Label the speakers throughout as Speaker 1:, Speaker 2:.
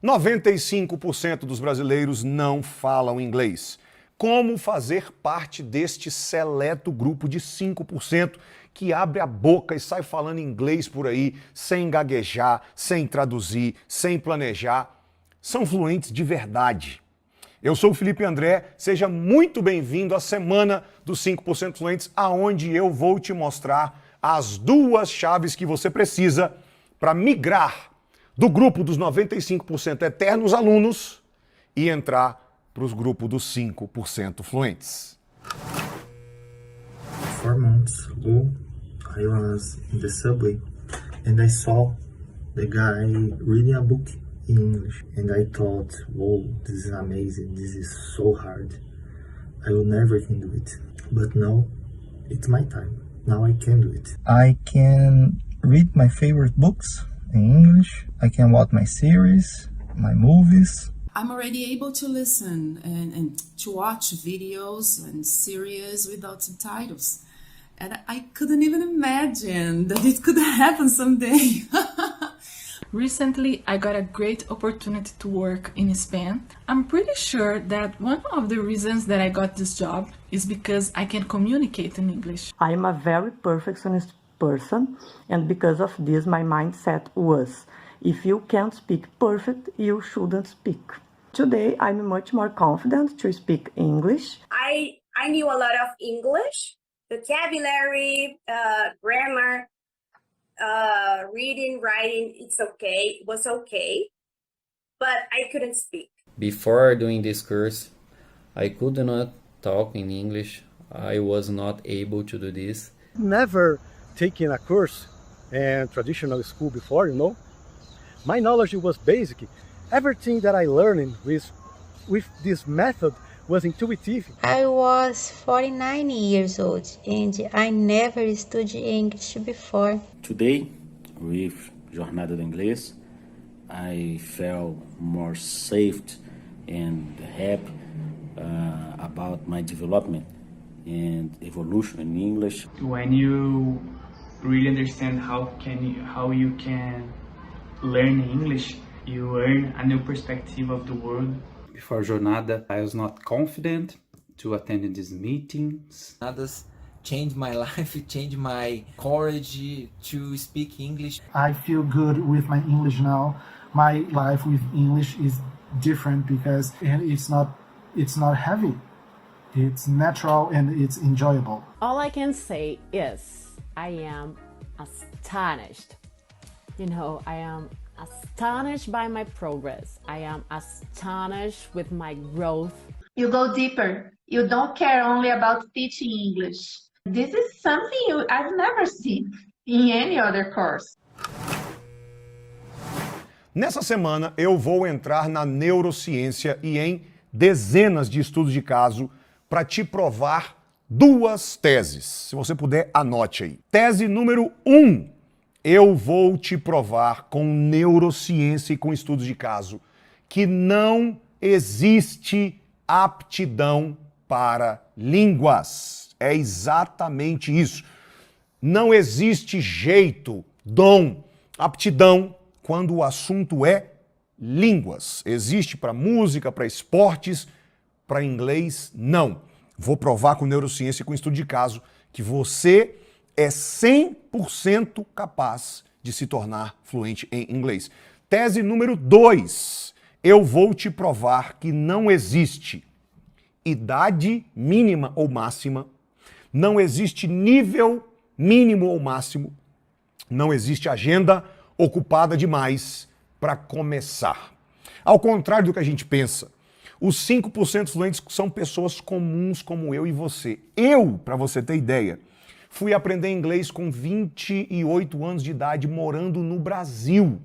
Speaker 1: 95% dos brasileiros não falam inglês. Como fazer parte deste seleto grupo de 5% que abre a boca e sai falando inglês por aí, sem gaguejar, sem traduzir, sem planejar? São fluentes de verdade. Eu sou o Felipe André, seja muito bem-vindo à Semana dos 5% Fluentes, aonde eu vou te mostrar as duas chaves que você precisa para migrar do grupo dos 95% eternos alunos e entrar para os grupos dos 5% fluentes.
Speaker 2: 4 months ago, I was in the subway and I saw the guy reading a book in English and I thought, whoa, this is amazing, this is so hard. I will never can do it. But now, it's my time. Now I can do it. I can read my favorite books in English. I can watch my series, my movies.
Speaker 3: I'm already able to listen and to watch videos and series without subtitles. And I couldn't even imagine that it could happen someday.
Speaker 4: Recently, I got a great opportunity to work in Spain. I'm pretty sure that one of the reasons that I got this job is because I can communicate in English.
Speaker 5: I am a very perfectionist person, and because of this, my mindset was, if you can't speak perfect, you shouldn't speak. Today, I'm much more confident to speak English.
Speaker 6: I knew a lot of English, vocabulary, grammar, reading, writing, it was okay, but I couldn't speak.
Speaker 7: Before doing this course, I could not talk in English. I was not able to do this.
Speaker 8: Never taken a course in traditional school before, you know. My knowledge was basic. Everything that I learned with this method was intuitive.
Speaker 9: I was 49 years old and I never studied English before.
Speaker 10: Today, with Jornada do Inglês, I felt more safe and happy about my development and evolution in English.
Speaker 11: When you really understand how you can learn English, you earn a new perspective of the world.
Speaker 12: Before Jornada, I was not confident to attend these meetings.
Speaker 13: Jornadas changed my life, changed my courage to speak English.
Speaker 14: I feel good with my English now. My life with English is different because it's not heavy. It's natural and it's enjoyable.
Speaker 15: All I can say is I am astonished. I am astonished by my progress. I am astonished with my growth.
Speaker 16: You go deeper. You don't care only about teaching English. This is something I've never seen in any other course.
Speaker 1: Nessa semana eu vou entrar na neurociência e em dezenas de estudos de caso para te provar duas teses. Se você puder, anote aí. Tese número 1. Eu vou te provar com neurociência e com estudos de caso que não existe aptidão para línguas. É exatamente isso. Não existe jeito, dom, aptidão quando o assunto é línguas. Existe para música, para esportes, para inglês, não. Vou provar com neurociência e com estudo de caso que você é 100% capaz de se tornar fluente em inglês. Tese número 2. Eu vou te provar que não existe idade mínima ou máxima, não existe nível mínimo ou máximo, não existe agenda ocupada demais para começar. Ao contrário do que a gente pensa, os 5% fluentes são pessoas comuns como eu e você. Eu, para você ter ideia, fui aprender inglês com 28 anos de idade morando no Brasil.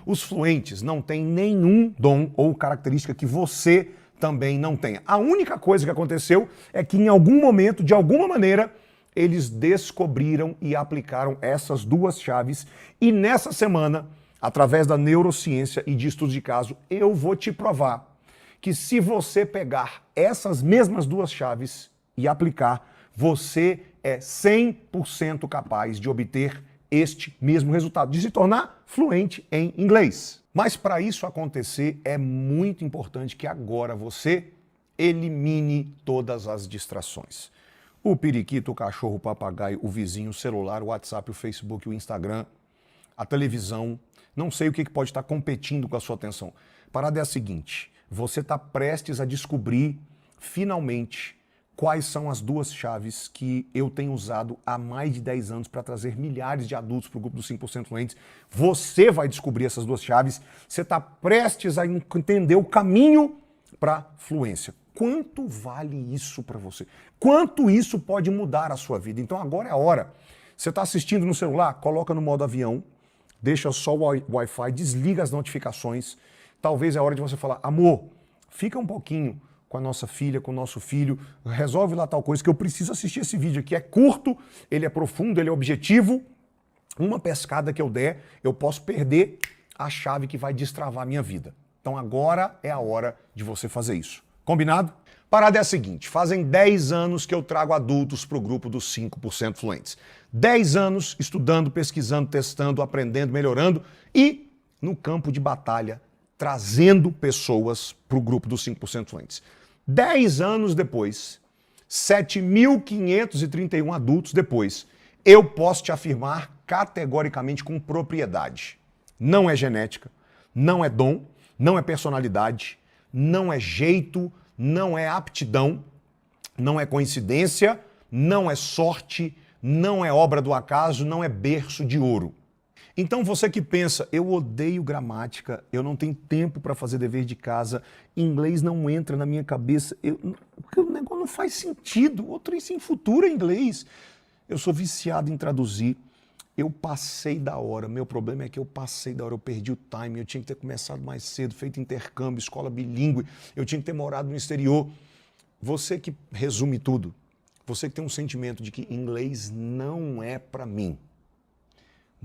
Speaker 1: Os fluentes não têm nenhum dom ou característica que você também não tenha. A única coisa que aconteceu é que em algum momento, de alguma maneira, eles descobriram e aplicaram essas duas chaves e nessa semana, através da neurociência e de estudos de caso, eu vou te provar que se você pegar essas mesmas duas chaves e aplicar, você é 100% capaz de obter este mesmo resultado, de se tornar fluente em inglês. Mas para isso acontecer, é muito importante que agora você elimine todas as distrações. O periquito, o cachorro, o papagaio, o vizinho, o celular, o WhatsApp, o Facebook, o Instagram, a televisão. Não sei o que pode estar competindo com a sua atenção. A parada é a seguinte, você está prestes a descobrir, finalmente, quais são as duas chaves que eu tenho usado há mais de 10 anos para trazer milhares de adultos para o grupo dos 5% Fluentes. Você vai descobrir essas duas chaves. Você está prestes a entender o caminho para fluência. Quanto vale isso para você? Quanto isso pode mudar a sua vida? Então agora é a hora. Você está assistindo no celular? Coloca no modo avião, deixa só o Wi-Fi, desliga as notificações. Talvez é a hora de você falar, amor, fica um pouquinho com a nossa filha, com o nosso filho, resolve lá tal coisa, que eu preciso assistir esse vídeo aqui. É curto, ele é profundo, ele é objetivo. Uma pescada que eu der, eu posso perder a chave que vai destravar a minha vida. Então agora é a hora de você fazer isso. Combinado? Parada é a seguinte, fazem 10 anos que eu trago adultos para o grupo dos 5% Fluentes. 10 anos estudando, pesquisando, testando, aprendendo, melhorando e no campo de batalha, trazendo pessoas para o grupo dos 5% Fluentes. 10 anos depois, 7.531 adultos depois, eu posso te afirmar categoricamente com propriedade. Não é genética, não é dom, não é personalidade, não é jeito, não é aptidão, não é coincidência, não é sorte, não é obra do acaso, não é berço de ouro. Então você que pensa, eu odeio gramática, eu não tenho tempo para fazer dever de casa, inglês não entra na minha cabeça, o negócio não faz sentido, outro isso em futuro é inglês. Eu sou viciado em traduzir, eu passei da hora, meu problema é que eu passei da hora, eu perdi o time, eu tinha que ter começado mais cedo, feito intercâmbio, escola bilíngue, eu tinha que ter morado no exterior. Você que resume tudo, você que tem um sentimento de que inglês não é para mim,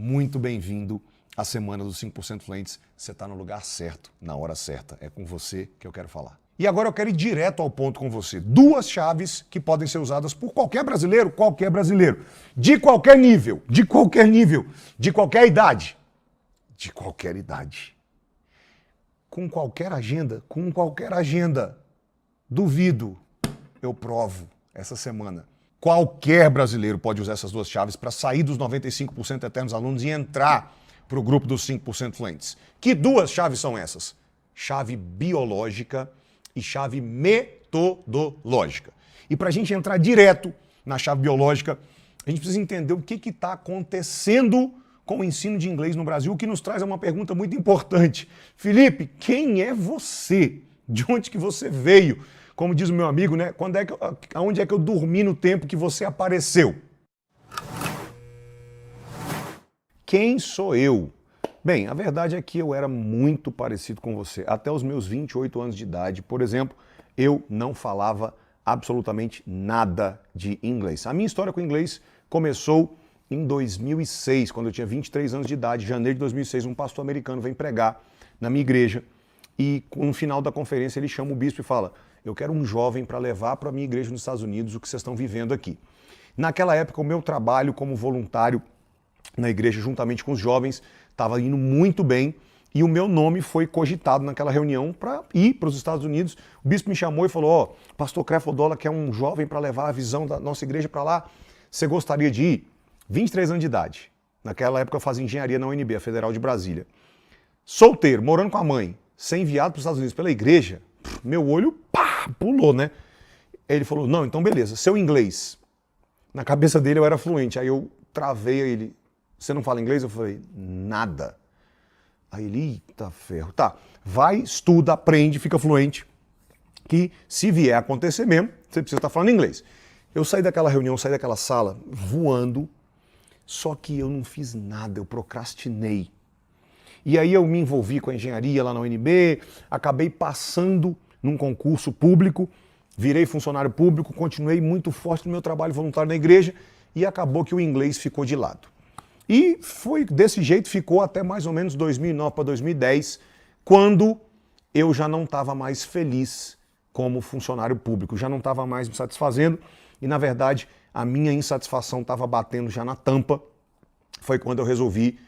Speaker 1: muito bem-vindo à Semana dos 5% Fluentes. Você está no lugar certo, na hora certa. É com você que eu quero falar. E agora eu quero ir direto ao ponto com você. Duas chaves que podem ser usadas por qualquer brasileiro, de qualquer nível, de qualquer idade, com qualquer agenda, duvido, eu provo essa semana. Qualquer brasileiro pode usar essas duas chaves para sair dos 95% eternos alunos e entrar para o grupo dos 5% Fluentes. Que duas chaves são essas? Chave biológica e chave metodológica. E para a gente entrar direto na chave biológica, a gente precisa entender o que está acontecendo com o ensino de inglês no Brasil, o que nos traz a uma pergunta muito importante. Felipe, quem é você? De onde que você veio? Como diz o meu amigo, né? Aonde é que eu dormi no tempo que você apareceu? Quem sou eu? Bem, a verdade é que eu era muito parecido com você. Até os meus 28 anos de idade, por exemplo, eu não falava absolutamente nada de inglês. A minha história com inglês começou em 2006, quando eu tinha 23 anos de idade, janeiro de 2006, um pastor americano vem pregar na minha igreja e no final da conferência ele chama o bispo e fala: eu quero um jovem para levar para a minha igreja nos Estados Unidos o que vocês estão vivendo aqui. Naquela época, o meu trabalho como voluntário na igreja, juntamente com os jovens, estava indo muito bem e o meu nome foi cogitado naquela reunião para ir para os Estados Unidos. O bispo me chamou e falou: ó, pastor Crefodola quer um jovem para levar a visão da nossa igreja para lá, você gostaria de ir? 23 anos de idade. Naquela época eu fazia engenharia na UNB, a Federal de Brasília. Solteiro, morando com a mãe, ser enviado para os Estados Unidos pela igreja, meu olho pulou, né? Ele falou: não, então beleza, seu inglês. Na cabeça dele eu era fluente, aí eu travei a ele: você não fala inglês? Eu falei: nada. Aí ele: eita ferro. Tá, vai, estuda, aprende, fica fluente, que se vier a acontecer mesmo, você precisa estar falando inglês. Eu saí daquela reunião, saí daquela sala voando, só que eu não fiz nada, eu procrastinei. E aí eu me envolvi com a engenharia lá na UNB, acabei passando num concurso público, virei funcionário público, continuei muito forte no meu trabalho voluntário na igreja e acabou que o inglês ficou de lado. E foi desse jeito, ficou até mais ou menos 2009 para 2010, quando eu já não estava mais feliz como funcionário público, já não estava mais me satisfazendo e, na verdade, a minha insatisfação estava batendo já na tampa. Foi quando eu resolvi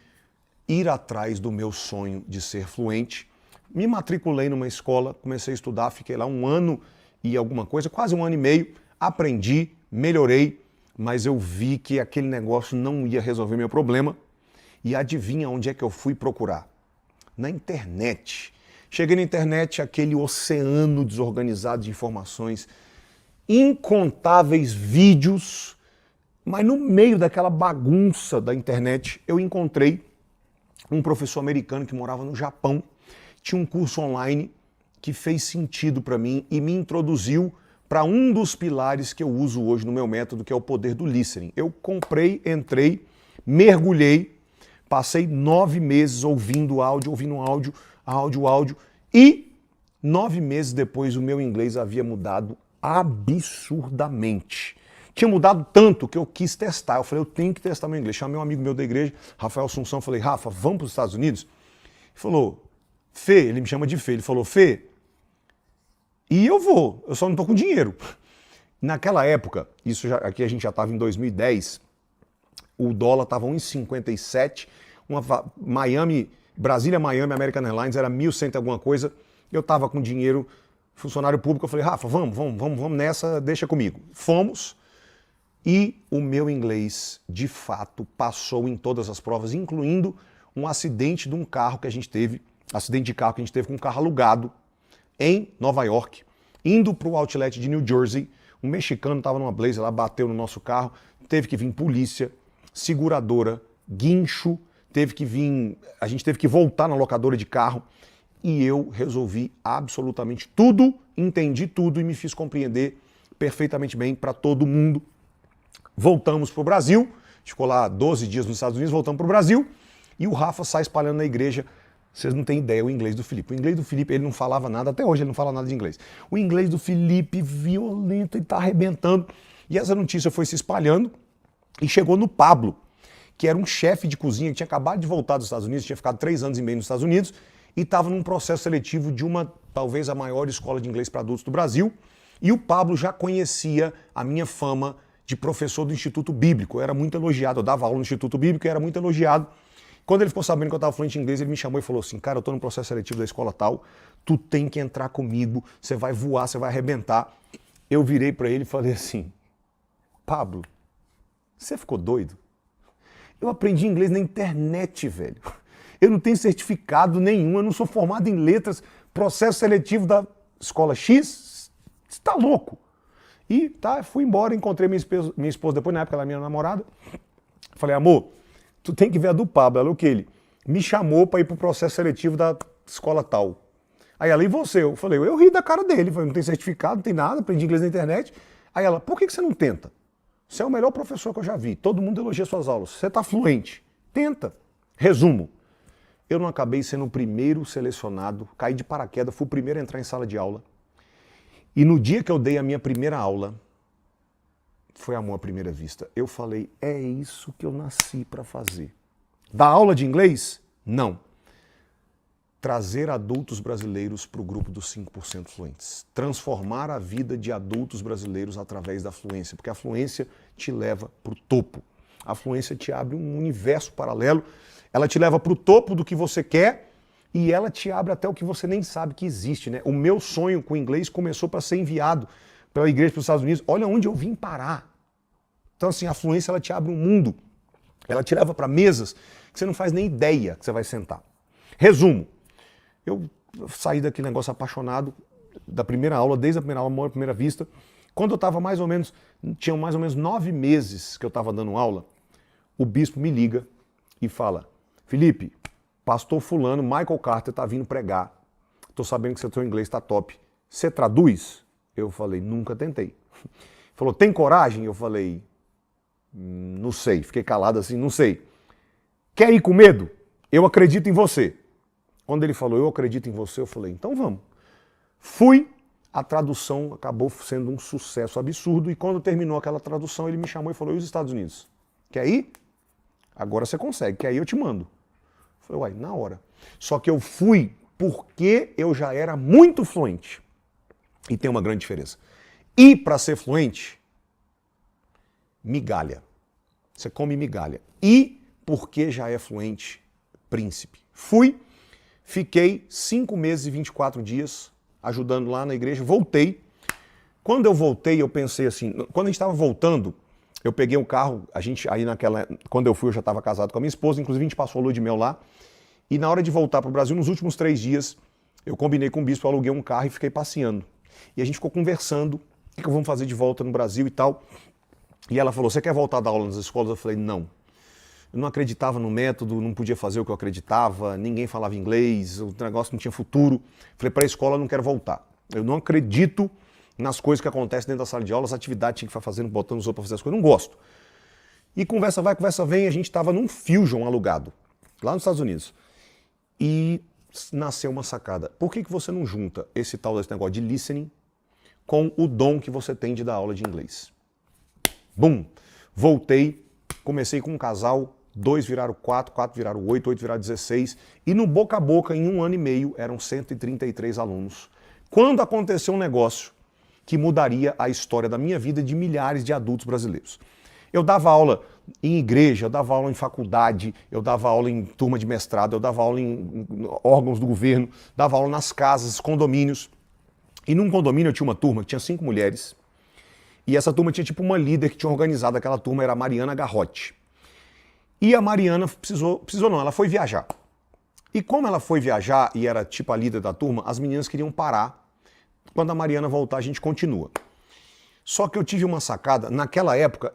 Speaker 1: ir atrás do meu sonho de ser fluente. Me matriculei numa escola, comecei a estudar, fiquei lá 1 ano e alguma coisa, quase 1 ano e meio, aprendi, melhorei, mas eu vi que aquele negócio não ia resolver meu problema. E adivinha onde é que eu fui procurar? Na internet. Cheguei na internet, aquele oceano desorganizado de informações, incontáveis vídeos, mas no meio daquela bagunça da internet eu encontrei um professor americano que morava no Japão, tinha um curso online que fez sentido para mim e me introduziu para um dos pilares que eu uso hoje no meu método, que é o poder do listening. Eu comprei, entrei, mergulhei, passei 9 meses ouvindo áudio, e 9 meses depois o meu inglês havia mudado absurdamente. Tinha mudado tanto que eu quis testar. Eu falei, eu tenho que testar meu inglês. Chamei um amigo meu da igreja, Rafael Assunção, falei, Rafa, vamos para os Estados Unidos? Ele falou, Fê, ele me chama de Fê, ele falou, Fê, e eu vou, eu só não estou com dinheiro. Naquela época, aqui a gente já estava em 2010, o dólar estava 1,57, Brasília, Miami, American Airlines era 1.100 alguma coisa, eu estava com dinheiro, funcionário público, eu falei, Rafa, vamos nessa, deixa comigo. Fomos, e o meu inglês, de fato, passou em todas as provas, incluindo um acidente de carro que a gente teve com um carro alugado em Nova York, indo para o outlet de New Jersey. Um mexicano estava numa Blazer lá, bateu no nosso carro, teve que vir polícia, seguradora, guincho, a gente teve que voltar na locadora de carro, e eu resolvi absolutamente tudo, entendi tudo e me fiz compreender perfeitamente bem para todo mundo. Voltamos para o Brasil, ficou lá 12 dias nos Estados Unidos, voltamos para o Brasil, e o Rafa sai espalhando na igreja. Vocês não têm ideia, o inglês do Felipe. O inglês do Felipe, ele não falava nada, até hoje ele não fala nada de inglês. O inglês do Felipe, violento, ele tá arrebentando. E essa notícia foi se espalhando e chegou no Pablo, que era um chefe de cozinha que tinha acabado de voltar dos Estados Unidos, tinha ficado 3 anos e meio nos Estados Unidos e estava num processo seletivo de talvez a maior escola de inglês para adultos do Brasil. E o Pablo já conhecia a minha fama de professor do Instituto Bíblico. Eu era muito elogiado, eu dava aula no Instituto Bíblico e era muito elogiado. Quando ele ficou sabendo que eu estava fluente em inglês, ele me chamou e falou assim, cara, eu estou no processo seletivo da escola tal, tu tem que entrar comigo, você vai voar, você vai arrebentar. Eu virei para ele e falei assim, Pablo, você ficou doido? Eu aprendi inglês na internet, velho. Eu não tenho certificado nenhum, eu não sou formado em letras, processo seletivo da escola X, você está louco. E fui embora, encontrei minha esposa depois, na época ela era minha namorada, falei, amor, tu tem que ver a do Pablo. Ela, o que ele me chamou para ir pro processo seletivo da escola tal. Aí ela, e você? Eu falei, eu ri da cara dele. Falei, não tem certificado, não tem nada, aprendi inglês na internet. Aí ela, por que você não tenta? Você é o melhor professor que eu já vi. Todo mundo elogia suas aulas. Você tá fluente. Tenta. Resumo. Eu não acabei sendo o primeiro selecionado, caí de paraquedas, fui o primeiro a entrar em sala de aula. E no dia que eu dei a minha primeira aula, foi amor à primeira vista. Eu falei, é isso que eu nasci para fazer. Dar aula de inglês? Não. Trazer adultos brasileiros para o grupo dos 5% fluentes. Transformar a vida de adultos brasileiros através da fluência, porque a fluência te leva para o topo. A fluência te abre um universo paralelo, ela te leva para o topo do que você quer e ela te abre até o que você nem sabe que existe, né? O meu sonho com o inglês começou para ser enviado pela igreja para os Estados Unidos. Olha onde eu vim parar. Então, assim, a fluência, ela te abre um mundo. Ela te leva para mesas que você não faz nem ideia que você vai sentar. Resumo. Eu saí daquele negócio apaixonado da primeira aula, desde a primeira aula, amor à primeira vista. Quando eu estava tinham mais ou menos 9 meses que eu estava dando aula, o bispo me liga e fala, Felipe, pastor fulano, Michael Carter, está vindo pregar. Estou sabendo que seu inglês está top. Você traduz? Eu falei, nunca tentei. Falou, tem coragem? Eu falei, não sei. Fiquei calado assim, não sei. Quer ir com medo? Eu acredito em você. Quando ele falou, eu acredito em você, eu falei, então vamos. Fui, a tradução acabou sendo um sucesso absurdo e quando terminou aquela tradução, ele me chamou e falou, e os Estados Unidos? Quer ir? Agora você consegue, quer ir eu te mando. Eu falei, uai, na hora. Só que eu fui porque eu já era muito fluente. E tem uma grande diferença. E para ser fluente, migalha. Você come migalha. E porque já é fluente, príncipe. Fui, fiquei 5 meses e 24 dias ajudando lá na igreja, voltei. Quando eu voltei, eu pensei assim, quando a gente estava voltando, eu peguei um carro, quando eu fui eu já estava casado com a minha esposa, inclusive a gente passou a lua de mel lá, e na hora de voltar para o Brasil, nos últimos 3 dias, eu combinei com o bispo, eu aluguei um carro e fiquei passeando. E a gente ficou conversando, o que vamos fazer de volta no Brasil e tal. E ela falou, você quer voltar a dar aula nas escolas? Eu falei, não. Eu não acreditava no método, não podia fazer o que eu acreditava, ninguém falava inglês, o negócio não tinha futuro. Falei, para a escola eu não quero voltar. Eu não acredito nas coisas que acontecem dentro da sala de aula, as atividades que tinha que ficar fazendo, botando os outros para fazer as coisas, eu não gosto. E conversa vai, conversa vem, a gente estava num Fusion alugado, lá nos Estados Unidos. E nasceu uma sacada. Por que você não junta esse negócio de listening com o dom que você tem de dar aula de inglês? Bum! Voltei, comecei com um casal, 2 viraram 4, 4 viraram 8, 8 viraram 16, e no boca a boca, em 1 ano e meio, eram 133 alunos. Quando aconteceu um negócio que mudaria a história da minha vida e de milhares de adultos brasileiros. Eu dava aula em igreja, eu dava aula em faculdade, eu dava aula em turma de mestrado, eu dava aula em órgãos do governo, dava aula nas casas, condomínios. E num condomínio eu tinha uma turma que tinha 5 mulheres, e essa turma tinha tipo uma líder que tinha organizado aquela turma, era a Mariana Garrote. E a Mariana ela foi viajar. E como ela foi viajar e era tipo a líder da turma, as meninas queriam parar. Quando a Mariana voltar, a gente continua. Só que eu tive uma sacada, naquela época,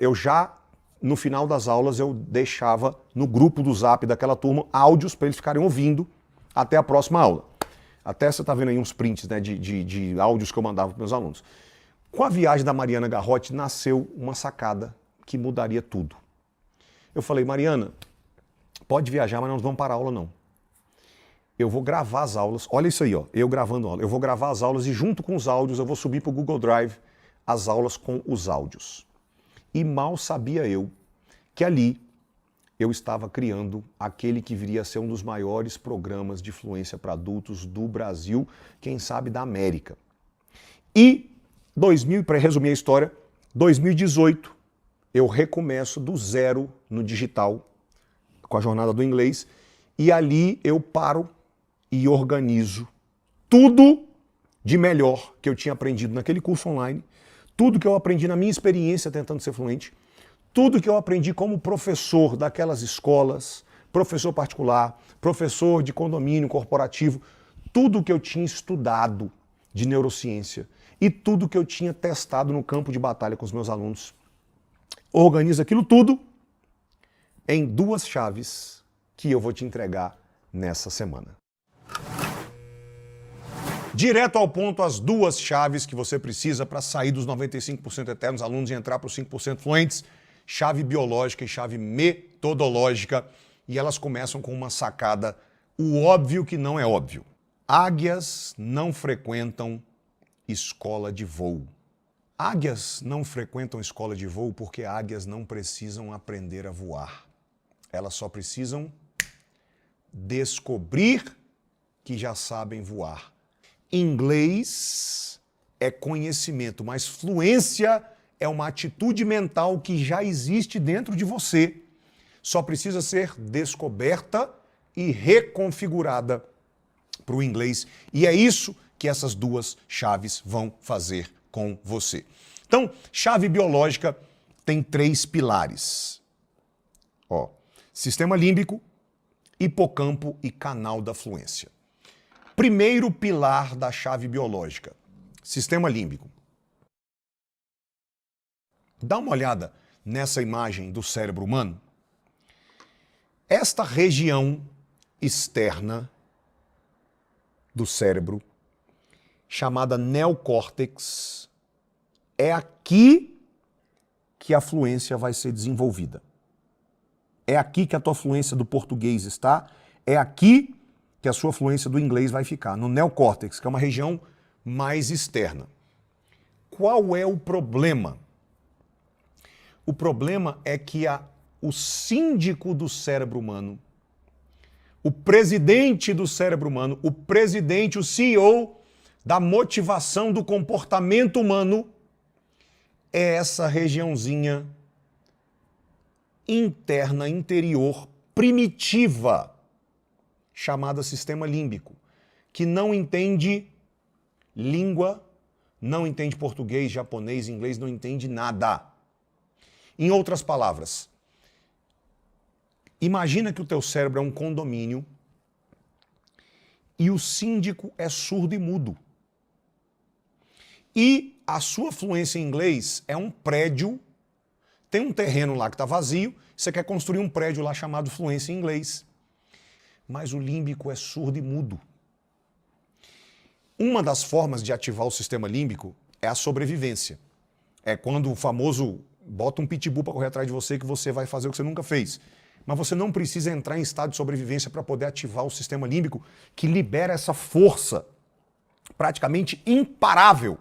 Speaker 1: no final das aulas, eu deixava no grupo do Zap daquela turma áudios para eles ficarem ouvindo até a próxima aula. Até você está vendo aí uns prints, né, de áudios que eu mandava para meus alunos. Com a viagem da Mariana Garrote, nasceu uma sacada que mudaria tudo. Eu falei, Mariana, pode viajar, mas não vamos parar a aula não. Eu vou gravar as aulas, olha isso aí, ó, eu gravando aula. Eu vou gravar as aulas e junto com os áudios eu vou subir para o Google Drive as aulas com os áudios. E mal sabia eu que ali eu estava criando aquele que viria a ser um dos maiores programas de fluência para adultos do Brasil, quem sabe da América. E, para resumir a história, 2018 eu recomeço do zero no digital, com a jornada do inglês, e ali eu paro e organizo tudo de melhor que eu tinha aprendido naquele curso online, tudo que eu aprendi na minha experiência tentando ser fluente, tudo que eu aprendi como professor daquelas escolas, professor particular, professor de condomínio corporativo, tudo que eu tinha estudado de neurociência e tudo que eu tinha testado no campo de batalha com os meus alunos. Organizo aquilo tudo em 2 chaves que eu vou te entregar nessa semana. Direto ao ponto, as 2 chaves que você precisa para sair dos 95% eternos alunos e entrar para os 5% fluentes, chave biológica e chave metodológica, e elas começam com uma sacada, o óbvio que não é óbvio. Águias não frequentam escola de voo. Águias não frequentam escola de voo porque águias não precisam aprender a voar. Elas só precisam descobrir que já sabem voar. Inglês é conhecimento, mas fluência é uma atitude mental que já existe dentro de você. Só precisa ser descoberta e reconfigurada para o inglês. E é isso que essas 2 chaves vão fazer com você. Então, chave biológica tem 3 pilares. Ó, sistema límbico, hipocampo e canal da fluência. Primeiro pilar da chave biológica, sistema límbico. Dá uma olhada nessa imagem do cérebro humano. Esta região externa do cérebro, chamada neocórtex, é aqui que a fluência vai ser desenvolvida. É aqui que a tua fluência do português está, é aqui que a sua fluência do inglês vai ficar, no neocórtex, que é uma região mais externa. Qual é o problema? O problema é que o síndico do cérebro humano, o presidente do cérebro humano, o CEO da motivação do comportamento humano, é essa regiãozinha interna, interior, primitiva, chamada sistema límbico, que não entende língua, não entende português, japonês, inglês, não entende nada. Em outras palavras, imagina que o teu cérebro é um condomínio e o síndico é surdo e mudo. E a sua fluência em inglês é um prédio, tem um terreno lá que está vazio, você quer construir um prédio lá chamado fluência em inglês. Mas o límbico é surdo e mudo. Uma das formas de ativar o sistema límbico é a sobrevivência. É quando o famoso bota um pitbull para correr atrás de você que você vai fazer o que você nunca fez. Mas você não precisa entrar em estado de sobrevivência para poder ativar o sistema límbico que libera essa força praticamente imparável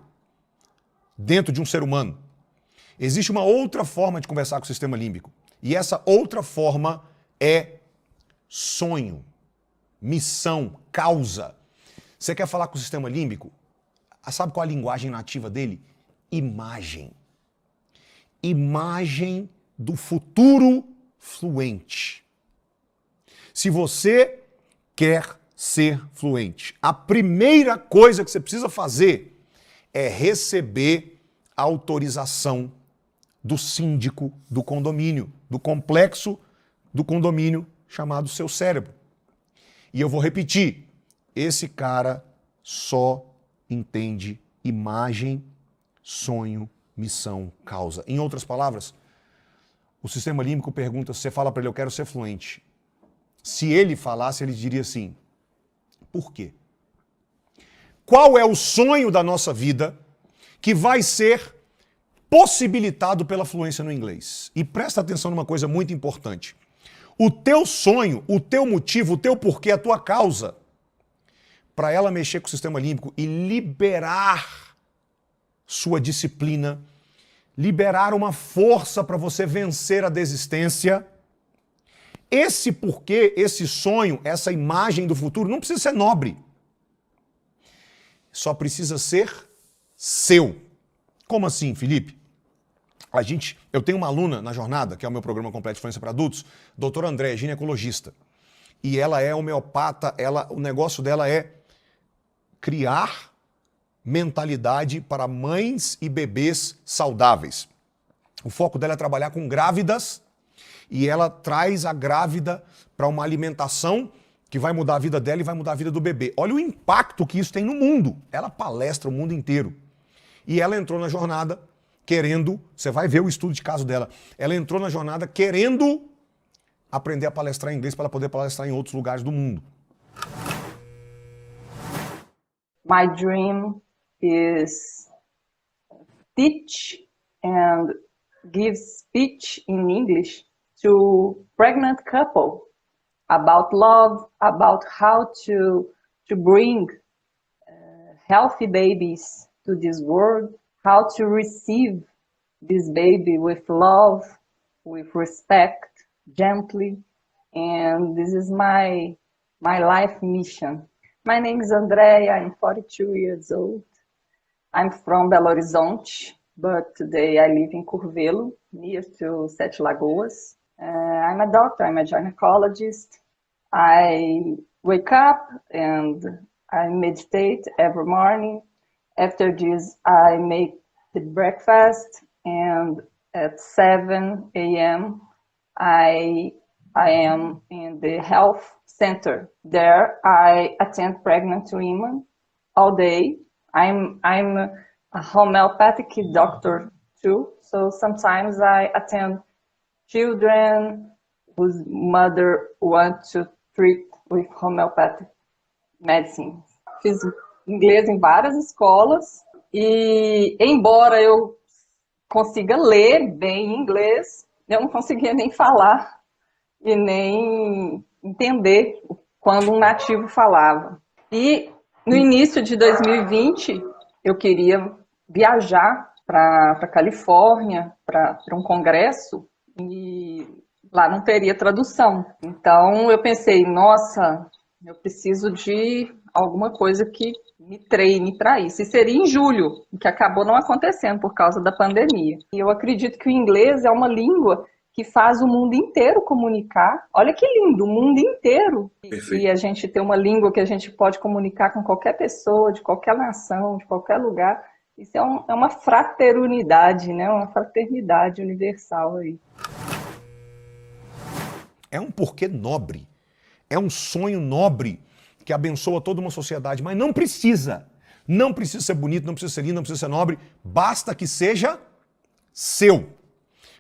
Speaker 1: dentro de um ser humano. Existe uma outra forma de conversar com o sistema límbico. E essa outra forma é sonho, missão, causa. Você quer falar com o sistema límbico? Sabe qual é a linguagem nativa dele? Imagem. Imagem do futuro fluente. Se você quer ser fluente, a primeira coisa que você precisa fazer é receber a autorização do síndico do condomínio, do complexo do condomínio chamado seu cérebro. E eu vou repetir, esse cara só entende imagem, sonho, missão, causa. Em outras palavras, o sistema límbico pergunta, se você fala para ele, eu quero ser fluente. Se ele falasse, ele diria assim, por quê? Qual é o sonho da nossa vida que vai ser possibilitado pela fluência no inglês? E presta atenção numa coisa muito importante. O teu sonho, o teu motivo, o teu porquê, a tua causa, para ela mexer com o sistema límbico e liberar sua disciplina, liberar uma força para você vencer a desistência, esse porquê, esse sonho, essa imagem do futuro não precisa ser nobre. Só precisa ser seu. Como assim, Felipe? Eu tenho uma aluna na jornada, que é o meu programa completo de fluência para adultos, doutora Andréa, ginecologista. E ela é homeopata, o negócio dela é criar mentalidade para mães e bebês saudáveis. O foco dela é trabalhar com grávidas e ela traz a grávida para uma alimentação que vai mudar a vida dela e vai mudar a vida do bebê. Olha o impacto que isso tem no mundo. Ela palestra o mundo inteiro. E ela entrou na jornada querendo, você vai ver o estudo de caso dela, ela entrou na jornada querendo aprender a palestrar em inglês para ela poder palestrar em outros lugares do mundo.
Speaker 17: My dream is teach and give speech in English to pregnant couple about love, about how to bring healthy babies to this world, how to receive this baby with love, with respect, gently, and this is my life mission. My name is Andrea, I'm 42 years old. I'm from Belo Horizonte, but today I live in Curvelo, near to Sete Lagoas. I'm a doctor, I'm a gynecologist. I wake up and I meditate every morning. After this, I make the breakfast, and at 7 a.m. I am in the health center. There, I attend pregnant women all day. I'm a homeopathic doctor too, so sometimes I attend children whose mother wants to treat with homeopathic medicine. Fiz inglês em várias escolas e, embora eu consiga ler bem inglês, eu não conseguia nem falar e nem entender quando um nativo falava. E no início de 2020, eu queria viajar para Califórnia, para um congresso, e lá não teria tradução. Então eu pensei, nossa, eu preciso de alguma coisa que me treine para isso. E seria em julho, que acabou não acontecendo por causa da pandemia. E eu acredito que o inglês é uma língua que faz o mundo inteiro comunicar. Olha que lindo, o mundo inteiro.
Speaker 1: Perfeito.
Speaker 17: E a gente ter uma língua que a gente pode comunicar com qualquer pessoa, de qualquer nação, de qualquer lugar. Isso é uma fraternidade, né? Uma fraternidade universal aí.
Speaker 1: É um porquê nobre. É um sonho nobre que abençoa toda uma sociedade, mas não precisa. Não precisa ser bonito, não precisa ser lindo, não precisa ser nobre. Basta que seja seu.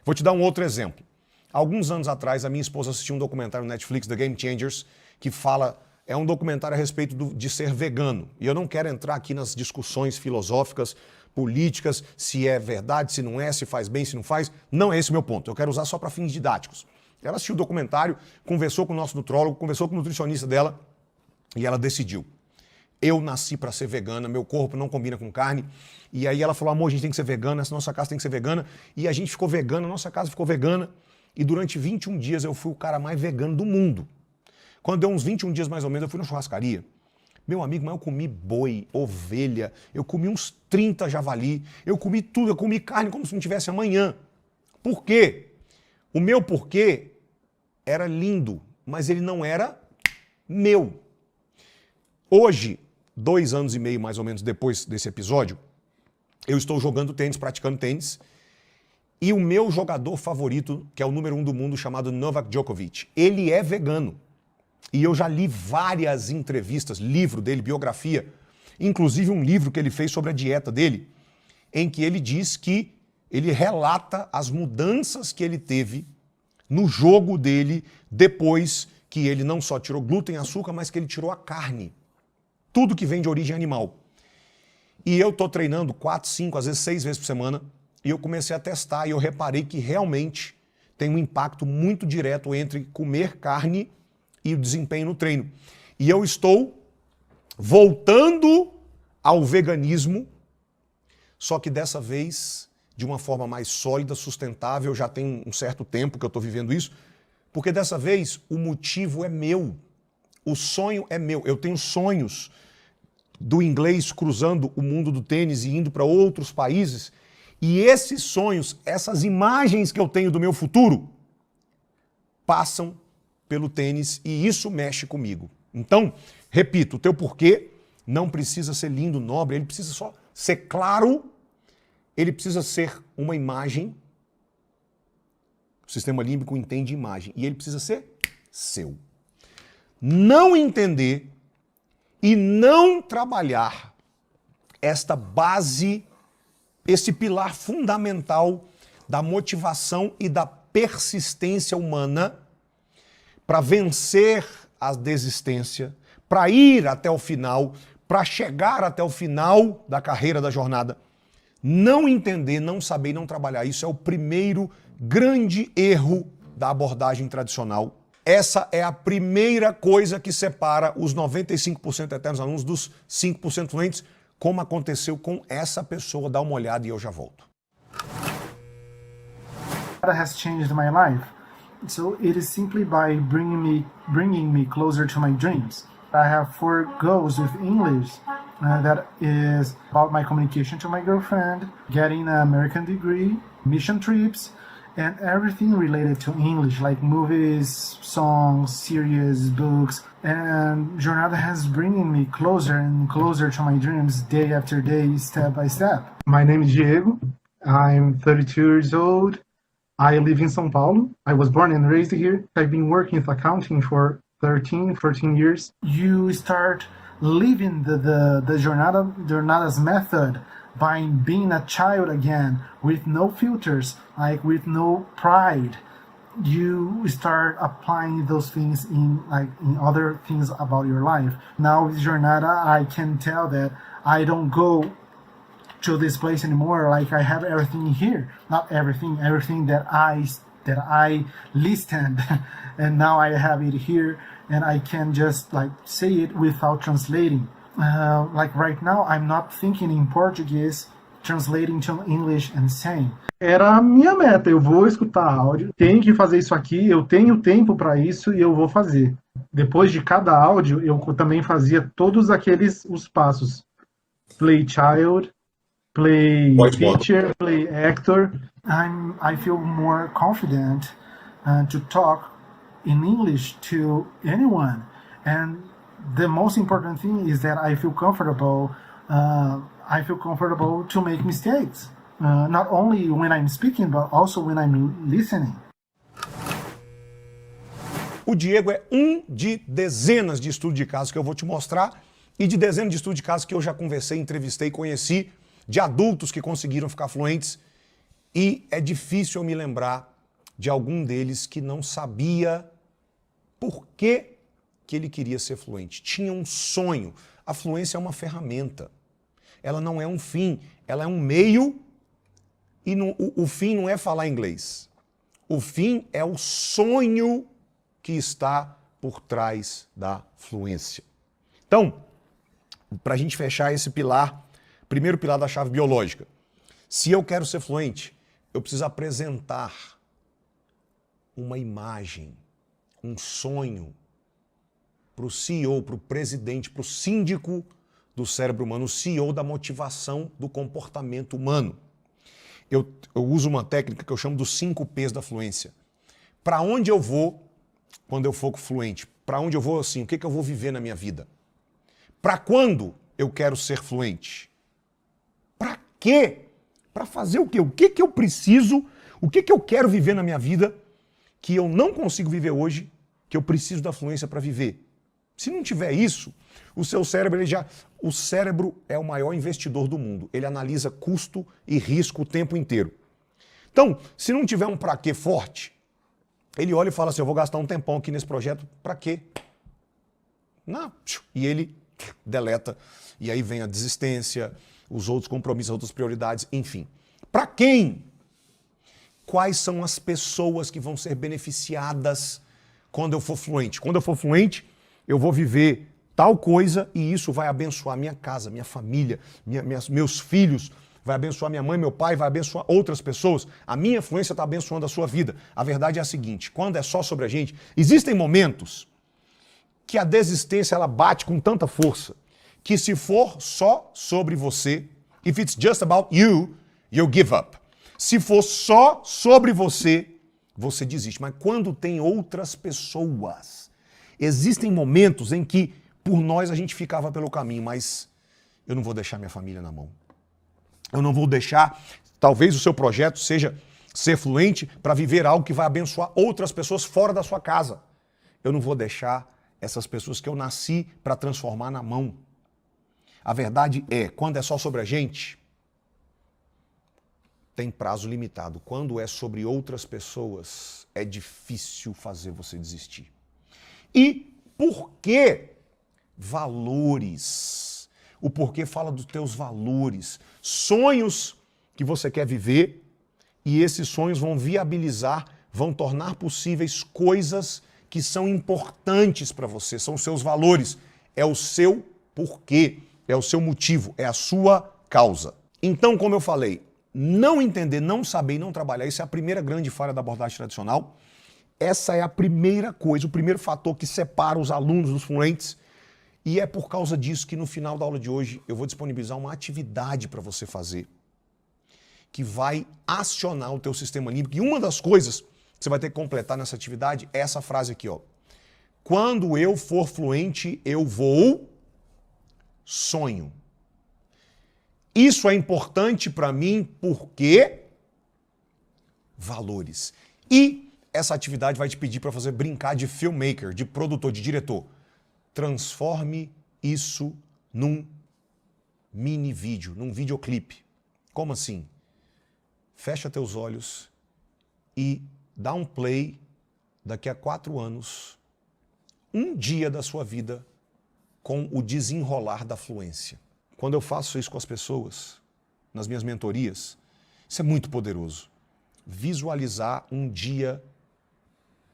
Speaker 1: Vou te dar um outro exemplo. Alguns anos atrás, a minha esposa assistiu um documentário no Netflix, The Game Changers, que fala, é um documentário a respeito de ser vegano. E eu não quero entrar aqui nas discussões filosóficas, políticas, se é verdade, se não é, se faz bem, se não faz. Não é esse o meu ponto. Eu quero usar só para fins didáticos. Ela assistiu o documentário, conversou com o nosso nutrólogo, conversou com o nutricionista dela e ela decidiu. Eu nasci para ser vegana, meu corpo não combina com carne. E aí ela falou, amor, a gente tem que ser vegana, essa nossa casa tem que ser vegana. E a gente ficou vegana, nossa casa ficou vegana. E durante 21 dias eu fui o cara mais vegano do mundo. Quando deu uns 21 dias mais ou menos, eu fui na churrascaria. Meu amigo, mas eu comi boi, ovelha, eu comi uns 30 javali, eu comi tudo, eu comi carne como se não tivesse amanhã. Por quê? O meu porquê era lindo, mas ele não era meu. Hoje, 2 anos e meio mais ou menos depois desse episódio, eu estou jogando tênis, praticando tênis, e o meu jogador favorito, que é o número 1 do mundo, chamado Novak Djokovic, ele é vegano. E eu já li várias entrevistas, livro dele, biografia, inclusive um livro que ele fez sobre a dieta dele, em que ele diz que ele relata as mudanças que ele teve no jogo dele depois que ele não só tirou glúten e açúcar, mas que ele tirou a carne. Tudo que vem de origem animal. E eu tô treinando 4, 5, às vezes 6 vezes por semana, e eu comecei a testar e eu reparei que realmente tem um impacto muito direto entre comer carne e o desempenho no treino. E eu estou voltando ao veganismo, só que dessa vez de uma forma mais sólida, sustentável. Já tem um certo tempo que eu estou vivendo isso, porque dessa vez o motivo é meu, o sonho é meu. Eu tenho sonhos do inglês cruzando o mundo do tênis e indo para outros países, e esses sonhos, essas imagens que eu tenho do meu futuro, passam pelo tênis e isso mexe comigo. Então, repito, o teu porquê não precisa ser lindo, nobre, ele precisa só ser claro, ele precisa ser uma imagem. O sistema límbico entende imagem e ele precisa ser seu. Não entender e não trabalhar esta base, esse pilar fundamental da motivação e da persistência humana para vencer a desistência, para ir até o final, para chegar até o final da carreira, da jornada. Não entender, não saber e não trabalhar isso é o primeiro grande erro da abordagem tradicional. Essa é a primeira coisa que separa os 95% eternos alunos dos 5% fluentes, como aconteceu com essa pessoa. Dá uma olhada e eu já volto.
Speaker 14: That has changed my life. So it is simply by bringing me closer to my dreams. I have 4 goals with English. That is about my communication to my girlfriend, getting an American degree, mission trips, and everything related to English, like movies, songs, series, books. And Jornada has bringing me closer and closer to my dreams day after day, step by step. My name is Diego. I'm 32 years old. I live in São Paulo. I was born and raised here. I've been working with accounting for 13, 14 years. You start living the Jornada's method by being a child again, with no filters, like with no pride. You start applying those things in other things about your life. Now with Jornada, I can tell that I don't go to this place anymore. Like I have everything here, not everything that I listed, and now I have it here, and I can just like say it without translating. Like right now, I'm not thinking in Portuguese, translating to English and saying. Era a minha meta. Eu vou escutar áudio, tenho que fazer isso aqui, eu tenho tempo para isso e eu vou fazer. Depois de cada áudio, eu também fazia todos os passos. Play child, play teacher, play actor. I feel more confident to talk in English to anyone. And the most important thing is that I feel comfortable. I feel comfortable to make mistakes, not only when I'm speaking, but also when I'm listening.
Speaker 1: O Diego é um de dezenas de estudos de caso que eu vou te mostrar e de dezenas de estudos de caso que eu já conversei, entrevistei, conheci de adultos que conseguiram ficar fluentes, e é difícil eu me lembrar de algum deles que não sabia por que ele queria ser fluente. Tinha um sonho. A fluência é uma ferramenta. Ela não é um fim, ela é um meio, e o fim não é falar inglês. O fim é o sonho que está por trás da fluência. Então, para a gente fechar esse pilar, primeiro pilar da chave biológica, se eu quero ser fluente, eu preciso apresentar uma imagem, um sonho para o CEO, para o presidente, para o síndico do cérebro humano, o CEO da motivação do comportamento humano. Eu uso uma técnica que eu chamo dos 5 P's da fluência. Para onde eu vou quando eu for fluente? Para onde eu vou assim? O que eu vou viver na minha vida? Para quando eu quero ser fluente? Para quê? Para fazer o quê? O que eu preciso? O que eu quero viver na minha vida que eu não consigo viver hoje, que eu preciso da fluência para viver? Se não tiver isso, o seu cérebro, o cérebro é o maior investidor do mundo. Ele analisa custo e risco o tempo inteiro. Então, se não tiver um pra quê forte, ele olha e fala assim, eu vou gastar um tempão aqui nesse projeto, pra quê? Não. E ele deleta. E aí vem a desistência, os outros compromissos, as outras prioridades, enfim. Pra quem? Quais são as pessoas que vão ser beneficiadas quando eu for fluente? Quando eu for fluente, eu vou viver tal coisa e isso vai abençoar minha casa, minha família, meus filhos, vai abençoar minha mãe, meu pai, vai abençoar outras pessoas. A minha influência está abençoando a sua vida. A verdade é a seguinte, quando é só sobre a gente, existem momentos que a desistência ela bate com tanta força que se for só sobre você, if it's just about you, you'll give up. Se for só sobre você, você desiste. Mas quando tem outras pessoas, existem momentos em que por nós a gente ficava pelo caminho, mas eu não vou deixar minha família na mão. Eu não vou deixar, talvez o seu projeto seja ser fluente para viver algo que vai abençoar outras pessoas fora da sua casa. Eu não vou deixar essas pessoas que eu nasci para transformar na mão. A verdade é, quando é só sobre a gente, tem prazo limitado. Quando é sobre outras pessoas, é difícil fazer você desistir. E por que valores? O porquê fala dos teus valores, sonhos que você quer viver, e esses sonhos vão viabilizar, vão tornar possíveis coisas que são importantes para você, são os seus valores, é o seu porquê, é o seu motivo, é a sua causa. Então, como eu falei, não entender, não saber e não trabalhar, isso é a primeira grande falha da abordagem tradicional. Essa é a primeira coisa, o primeiro fator que separa os alunos dos fluentes. E é por causa disso que no final da aula de hoje eu vou disponibilizar uma atividade para você fazer que vai acionar o teu sistema límbico. E uma das coisas que você vai ter que completar nessa atividade é essa frase aqui, ó. Quando eu for fluente, eu vou sonho. Isso é importante para mim porque valores. E essa atividade vai te pedir para fazer brincar de filmmaker, de produtor, de diretor. Transforme isso num mini vídeo, num videoclipe. Como assim? Fecha teus olhos e dá um play daqui a 4 anos, um dia da sua vida com o desenrolar da fluência. Quando eu faço isso com as pessoas, nas minhas mentorias, isso é muito poderoso. Visualizar um dia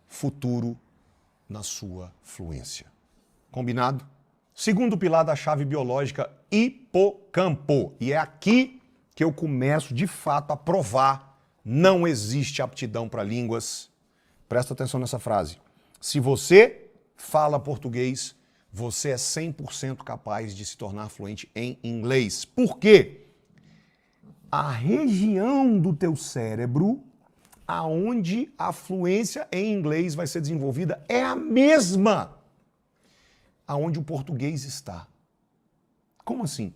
Speaker 1: futuro na sua fluência. Combinado? Segundo pilar da chave biológica, hipocampo. E é aqui que eu começo, de fato, a provar. Não existe aptidão para línguas. Presta atenção nessa frase. Se você fala português, você é 100% capaz de se tornar fluente em inglês. Por quê? A região do teu cérebro aonde a fluência em inglês vai ser desenvolvida é a mesma aonde o português está. Como assim?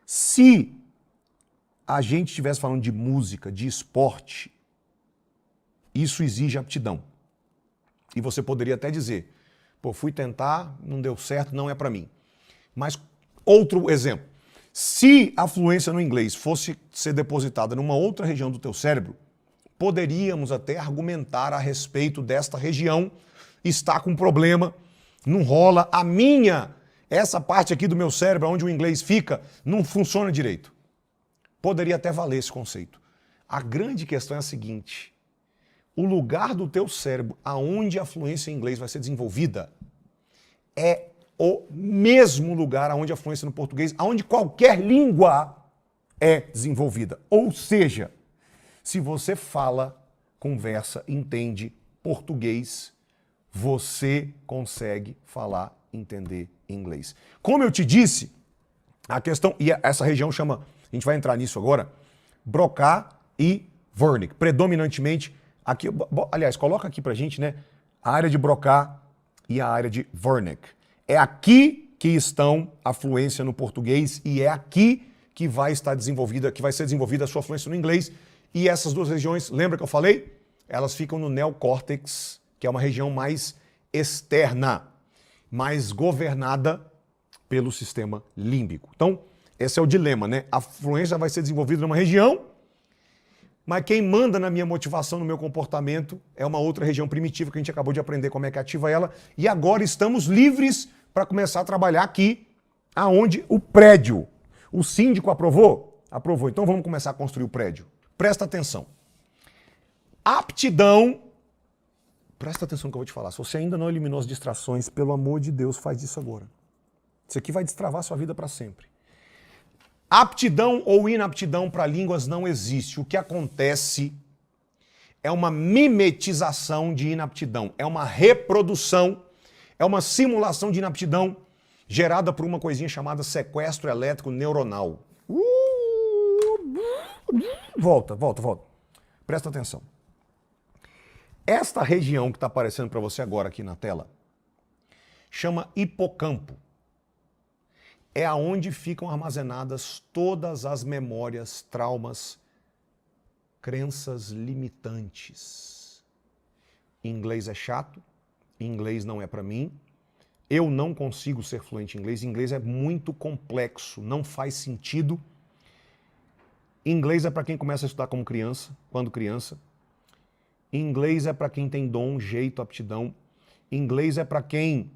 Speaker 1: Se a gente estivesse falando de música, de esporte, isso exige aptidão. E você poderia até dizer, pô, fui tentar, não deu certo, não é para mim. Mas outro exemplo, se a fluência no inglês fosse ser depositada numa outra região do teu cérebro, poderíamos até argumentar a respeito desta região, está com problema, não rola, essa parte aqui do meu cérebro, onde o inglês fica, não funciona direito. Poderia até valer esse conceito. A grande questão é a seguinte, o lugar do teu cérebro aonde a fluência em inglês vai ser desenvolvida é o mesmo lugar aonde a fluência no português, aonde qualquer língua é desenvolvida. Ou seja, se você fala, conversa, entende português, você consegue falar, entender inglês. Como eu te disse, a questão, e essa região chama, a gente vai entrar nisso agora, Broca e Wernicke, predominantemente aqui, aliás, coloca aqui pra gente, né, a área de Broca e a área de Wernicke. É aqui que estão a fluência no português e é aqui que vai estar desenvolvida, que vai ser desenvolvida a sua fluência no inglês. E essas duas regiões, lembra que eu falei? Elas ficam no neocórtex, que é uma região mais externa, mais governada pelo sistema límbico. Então, esse é o dilema, né? A fluência vai ser desenvolvida numa região, mas quem manda na minha motivação, no meu comportamento, é uma outra região primitiva que a gente acabou de aprender como é que ativa ela. E agora estamos livres para começar a trabalhar aqui, aonde o prédio. O síndico aprovou? Aprovou. Então vamos começar a construir o prédio. Presta atenção. Aptidão. Presta atenção no que eu vou te falar. Se você ainda não eliminou as distrações, pelo amor de Deus, faz isso agora. Isso aqui vai destravar sua vida para sempre. Aptidão ou inaptidão para línguas não existe. O que acontece é uma mimetização de inaptidão. É uma reprodução, é uma simulação de inaptidão gerada por uma coisinha chamada sequestro elétrico neuronal. Volta. Presta atenção. Esta região que está aparecendo para você agora aqui na tela chama hipocampo. É aonde ficam armazenadas todas as memórias, traumas, crenças limitantes. Inglês é chato, inglês não é para mim, eu não consigo ser fluente em inglês, inglês é muito complexo, não faz sentido. Inglês é para quem começa a estudar como criança, quando criança. Inglês é para quem tem dom, jeito, aptidão. Inglês é para quem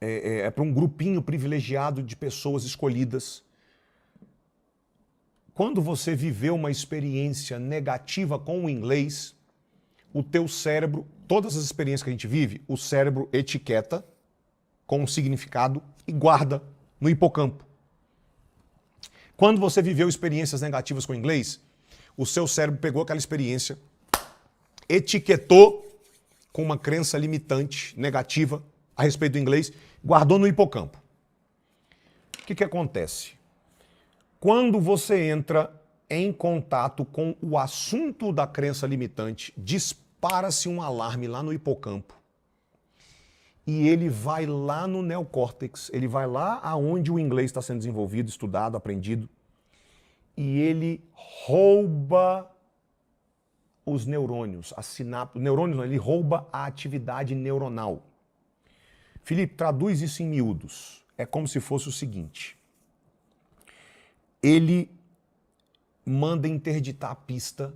Speaker 1: é para um grupinho privilegiado de pessoas escolhidas. Quando você viveu uma experiência negativa com o inglês, o teu cérebro, todas as experiências que a gente vive, o cérebro etiqueta com um significado e guarda no hipocampo. Quando você viveu experiências negativas com o inglês, o seu cérebro pegou aquela experiência, etiquetou com uma crença limitante, negativa, a respeito do inglês, guardou no hipocampo. O que acontece? Quando você entra em contato com o assunto da crença limitante, dispara-se um alarme lá no hipocampo e ele vai lá no neocórtex, ele vai lá aonde o inglês está sendo desenvolvido, estudado, aprendido, e ele rouba os neurônios, a sinapse, neurônios não, ele rouba a atividade neuronal. Felipe, traduz isso em miúdos. É como se fosse o seguinte. Ele manda interditar a pista.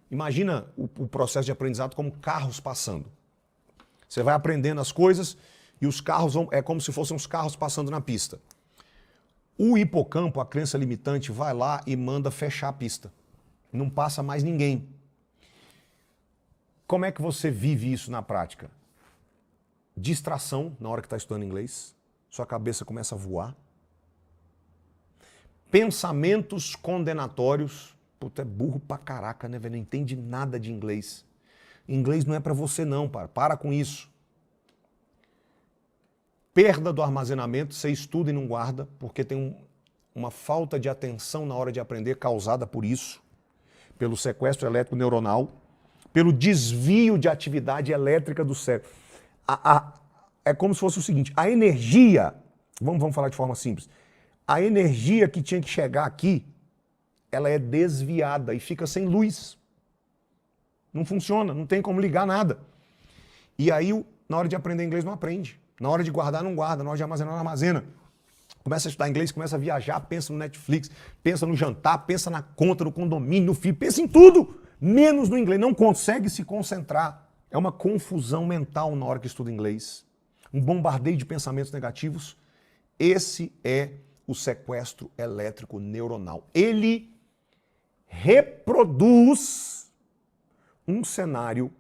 Speaker 1: Imagina o processo de aprendizado como carros passando. Você vai aprendendo as coisas e os carros é como se fossem os carros passando na pista. O hipocampo, a crença limitante, vai lá e manda fechar a pista. Não passa mais ninguém. Como é que você vive isso na prática? Distração na hora que está estudando inglês, sua cabeça começa a voar. Pensamentos condenatórios, puta, é burro pra caraca, né, velho? Não entende nada de inglês. Inglês não é pra você não, para com isso. Perda do armazenamento, você estuda e não guarda, porque tem uma falta de atenção na hora de aprender causada por isso. pelo sequestro elétrico neuronal, pelo desvio de atividade elétrica do cérebro. É como se fosse o seguinte, a energia, vamos falar de forma simples, a energia que tinha que chegar aqui, ela é desviada e fica sem luz. Não funciona, não tem como ligar nada. E aí, na hora de aprender inglês, não aprende. Na hora de guardar, não guarda. Na hora de armazenar, não armazena. Começa a estudar inglês, começa a viajar, pensa no Netflix, pensa no jantar, pensa na conta, no condomínio, no filho, pensa em tudo, menos no inglês. Não consegue se concentrar. É uma confusão mental na hora que estuda inglês. Um bombardeio de pensamentos negativos. Esse é o sequestro elétrico neuronal. Ele reproduz um cenário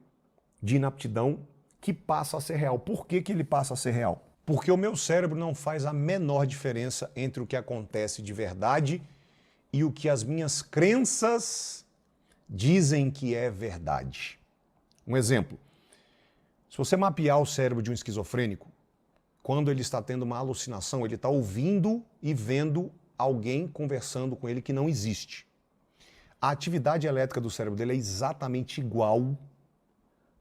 Speaker 1: de inaptidão que passa a ser real. Por que ele passa a ser real? Porque o meu cérebro não faz a menor diferença entre o que acontece de verdade e o que as minhas crenças dizem que é verdade. Um exemplo. Se você mapear o cérebro de um esquizofrênico, quando ele está tendo uma alucinação, ele está ouvindo e vendo alguém conversando com ele que não existe. A atividade elétrica do cérebro dele é exatamente igual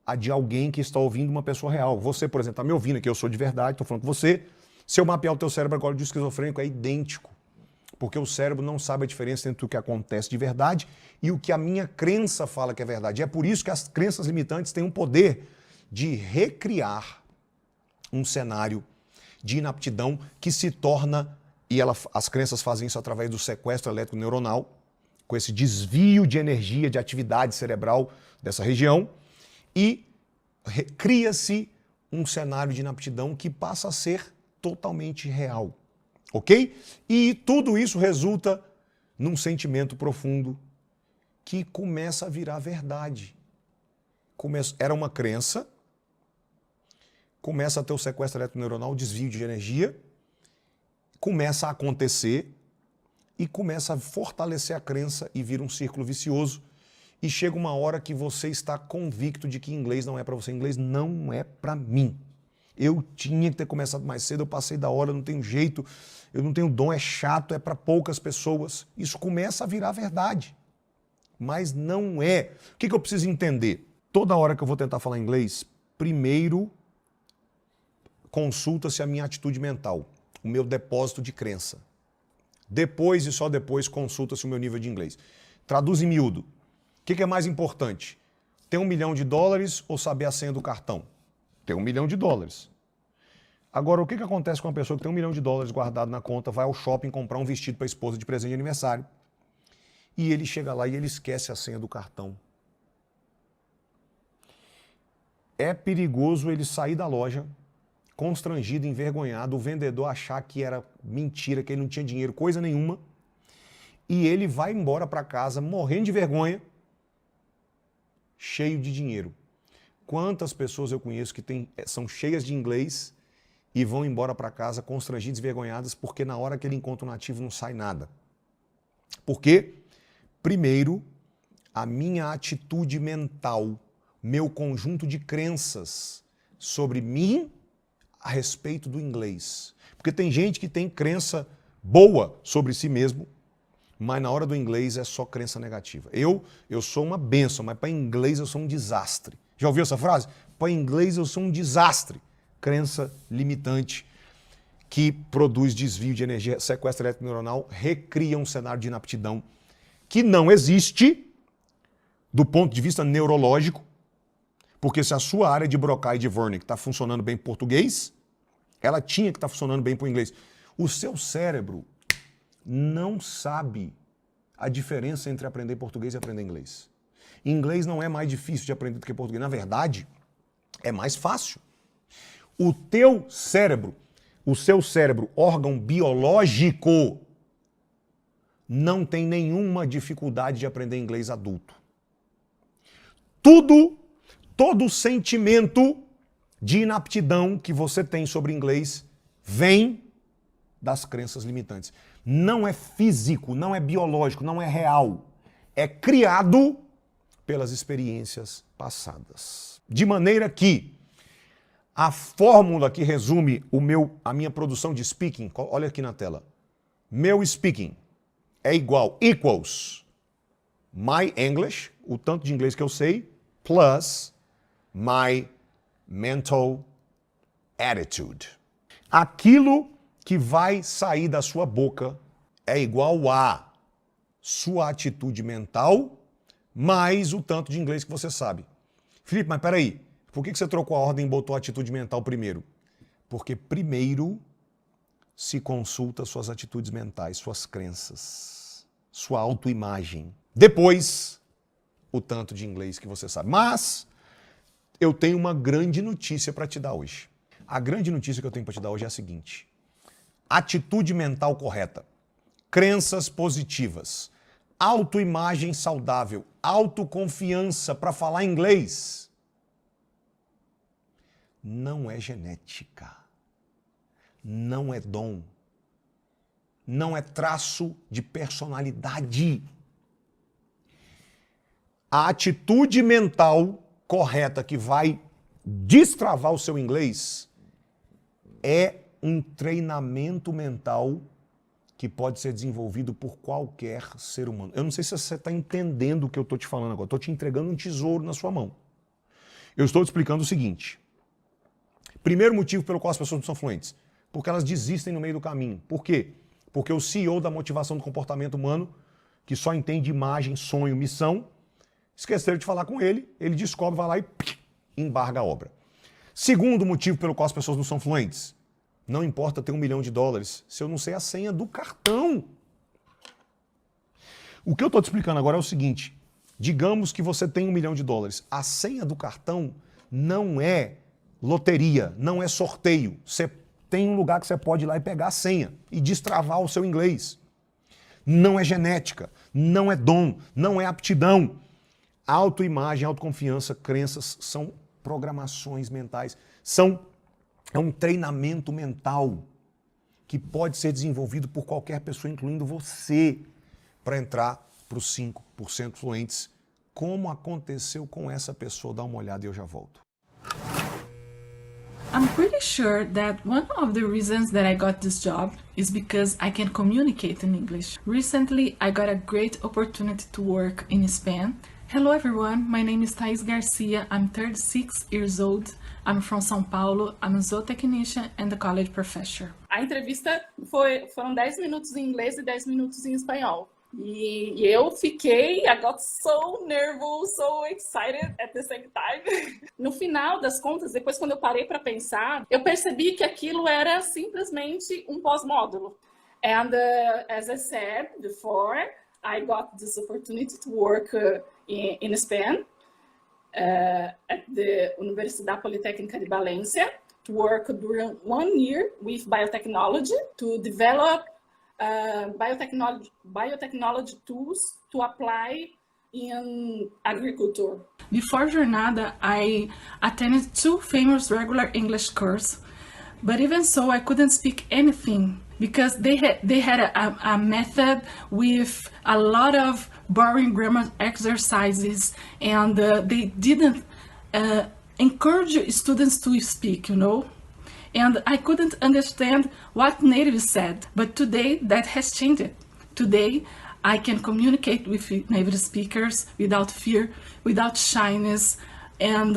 Speaker 1: a de alguém que está ouvindo uma pessoa real. Você, por exemplo, está me ouvindo aqui, eu sou de verdade, estou falando com você. Se eu mapear o teu cérebro agora de um esquizofrênico, é idêntico. Porque o cérebro não sabe a diferença entre o que acontece de verdade e o que a minha crença fala que é verdade. É por isso que as crenças limitantes têm um poder de recriar um cenário de inaptidão que se torna, e as crenças fazem isso através do sequestro elétrico neuronal, com esse desvio de energia, de atividade cerebral dessa região, e cria-se um cenário de inaptidão que passa a ser totalmente real, ok? E tudo isso resulta num sentimento profundo que começa a virar verdade. Era uma crença, começa a ter o sequestro eletroneuronal, o desvio de energia, começa a acontecer e começa a fortalecer a crença e vira um círculo vicioso. E chega uma hora que você está convicto de que inglês não é para você. Inglês não é para mim. Eu tinha que ter começado mais cedo, eu passei da hora, não tenho jeito, eu não tenho dom, é chato, é para poucas pessoas. Isso começa a virar verdade. Mas não é. O que eu preciso entender? Toda hora que eu vou tentar falar inglês, primeiro consulta-se a minha atitude mental, o meu depósito de crença. Depois e só depois consulta-se o meu nível de inglês. Traduz em miúdo. O que é mais importante? Ter $1 milhão ou saber a senha do cartão? Ter $1 milhão. Agora, o que acontece com uma pessoa que tem $1 milhão guardado na conta, vai ao shopping comprar um vestido para a esposa de presente de aniversário, e ele chega lá e ele esquece a senha do cartão? É perigoso ele sair da loja, constrangido, envergonhado, o vendedor achar que era mentira, que ele não tinha dinheiro, coisa nenhuma, e ele vai embora para casa morrendo de vergonha, cheio de dinheiro. Quantas pessoas eu conheço que são cheias de inglês e vão embora para casa constrangidas e envergonhadas porque na hora que ele encontra um nativo não sai nada. Por quê? Primeiro, a minha atitude mental, meu conjunto de crenças sobre mim a respeito do inglês. Porque tem gente que tem crença boa sobre si mesmo, mas na hora do inglês é só crença negativa. Eu sou uma bênção, mas para inglês eu sou um desastre. Já ouviu essa frase? Para inglês eu sou um desastre. Crença limitante que produz desvio de energia, sequestro elétrico neuronal, recria um cenário de inaptidão que não existe do ponto de vista neurológico, porque se a sua área de Broca e de Wernicke está funcionando bem em português, ela tinha que estar funcionando bem para o inglês. O seu cérebro não sabe a diferença entre aprender português e aprender inglês. Inglês não é mais difícil de aprender do que português. Na verdade, é mais fácil. O teu cérebro, o seu cérebro, órgão biológico, não tem nenhuma dificuldade de aprender inglês adulto. Todo sentimento de inaptidão que você tem sobre inglês vem das crenças limitantes. Não é físico, não é biológico, não é real. É criado pelas experiências passadas. De maneira que a fórmula que resume a minha produção de speaking, olha aqui na tela. Meu speaking é equals my English, o tanto de inglês que eu sei, plus my mental attitude. Aquilo que vai sair da sua boca é igual a sua atitude mental mais o tanto de inglês que você sabe. Felipe, mas peraí, por que você trocou a ordem e botou a atitude mental primeiro? Porque primeiro se consulta suas atitudes mentais, suas crenças, sua autoimagem. Depois, o tanto de inglês que você sabe. Mas eu tenho uma grande notícia para te dar hoje. A grande notícia que eu tenho para te dar hoje é a seguinte: atitude mental correta, crenças positivas, autoimagem saudável, autoconfiança para falar inglês não é genética, não é dom, não é traço de personalidade. A atitude mental correta que vai destravar o seu inglês é um treinamento mental que pode ser desenvolvido por qualquer ser humano. Eu não sei se você está entendendo o que eu estou te falando agora. Estou te entregando um tesouro na sua mão. Eu estou te explicando o seguinte. Primeiro motivo pelo qual as pessoas não são fluentes. Porque elas desistem no meio do caminho. Por quê? Porque o CEO da motivação do comportamento humano, que só entende imagem, sonho, missão, esqueceram de falar com ele, ele descobre, vai lá e embarga a obra. Segundo motivo pelo qual as pessoas não são fluentes. Não importa ter $1 milhão se eu não sei a senha do cartão. O que eu estou te explicando agora é o seguinte. Digamos que você tem $1 milhão. A senha do cartão não é loteria, não é sorteio. Você tem um lugar que você pode ir lá e pegar a senha e destravar o seu inglês. Não é genética, não é dom, não é aptidão. Autoimagem, autoconfiança, crenças são programações mentais, é um treinamento mental que pode ser desenvolvido por qualquer pessoa, incluindo você, para entrar para os 5% fluentes. Como aconteceu com essa pessoa? Dá uma olhada e eu já volto.
Speaker 4: I'm pretty sure that one of the reasons that I got this job is because I can communicate in English. Recently, I got a great opportunity to work in Spain. Hello everyone, my name is Thais Garcia, I'm 36 years old, I'm from São Paulo, I'm a zootechnician and a college professor.
Speaker 18: A entrevista foram 10 minutos em inglês e 10 minutos em espanhol. E eu fiquei, I got so nervous, so excited at the same time. No final das contas, depois quando eu parei para pensar, eu percebi que aquilo era simplesmente um pós-módulo. And as I said before, I got this opportunity to work in Spain at the Universidade Politécnica de Valência, to work during 1 year with biotechnology to develop biotechnology tools to apply in agriculture.
Speaker 4: Before Jornada, I attended 2 famous regular English courses, but even so, I couldn't speak anything because they had a method with a lot of boring grammar exercises, and they didn't encourage students to speak, you know. And I couldn't understand what natives said, but today that has changed. Today, I can communicate with native speakers without fear, without shyness, and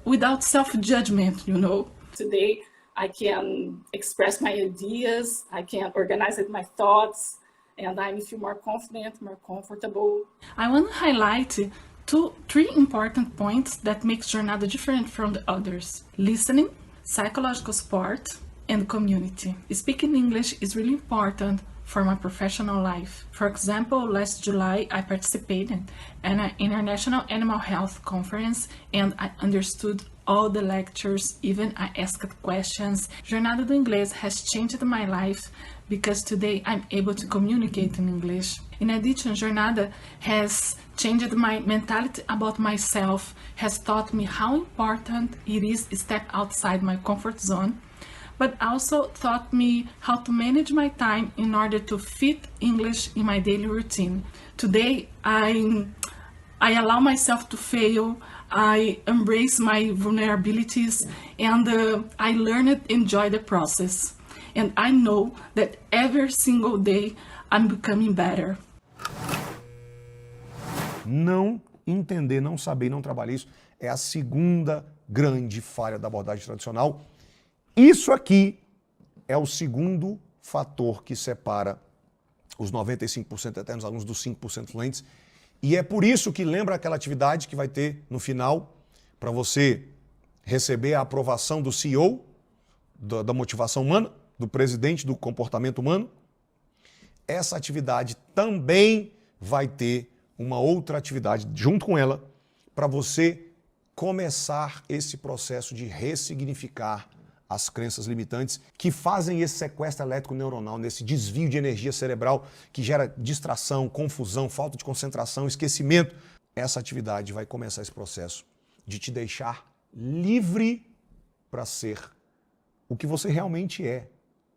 Speaker 4: without self-judgment, you know.
Speaker 18: Today, I can express my ideas, I can organize my thoughts, and I feel more confident, more comfortable.
Speaker 4: I want to highlight 3 important points that make Jornada different from the others: listening, psychological support, and community. Speaking English is really important for my professional life. For example, last July I participated in an international animal health conference and I understood all the lectures, even I asked questions. Jornada do Inglês has changed my life because today I'm able to communicate in English. In addition, Jornada has changed my mentality about myself, has taught me how important it is to step outside my comfort zone, but also taught me how to manage my time in order to fit English in my daily routine. Today, I allow myself to fail, I embrace my vulnerabilities, and I learn to enjoy the process. And I know that every single day I'm becoming better.
Speaker 1: Não entender, não saber, não trabalhar isso é a segunda grande falha da abordagem tradicional. Isso aqui é o segundo fator que separa os 95% eternos alunos dos 5% fluentes. E é por isso que lembra aquela atividade que vai ter no final para você receber a aprovação do CEO, da motivação humana, do presidente do comportamento humano. Essa atividade também vai ter uma outra atividade junto com ela para você começar esse processo de ressignificar as crenças limitantes que fazem esse sequestro elétrico neuronal, nesse desvio de energia cerebral que gera distração, confusão, falta de concentração, esquecimento. Essa atividade vai começar esse processo de te deixar livre para ser o que você realmente é,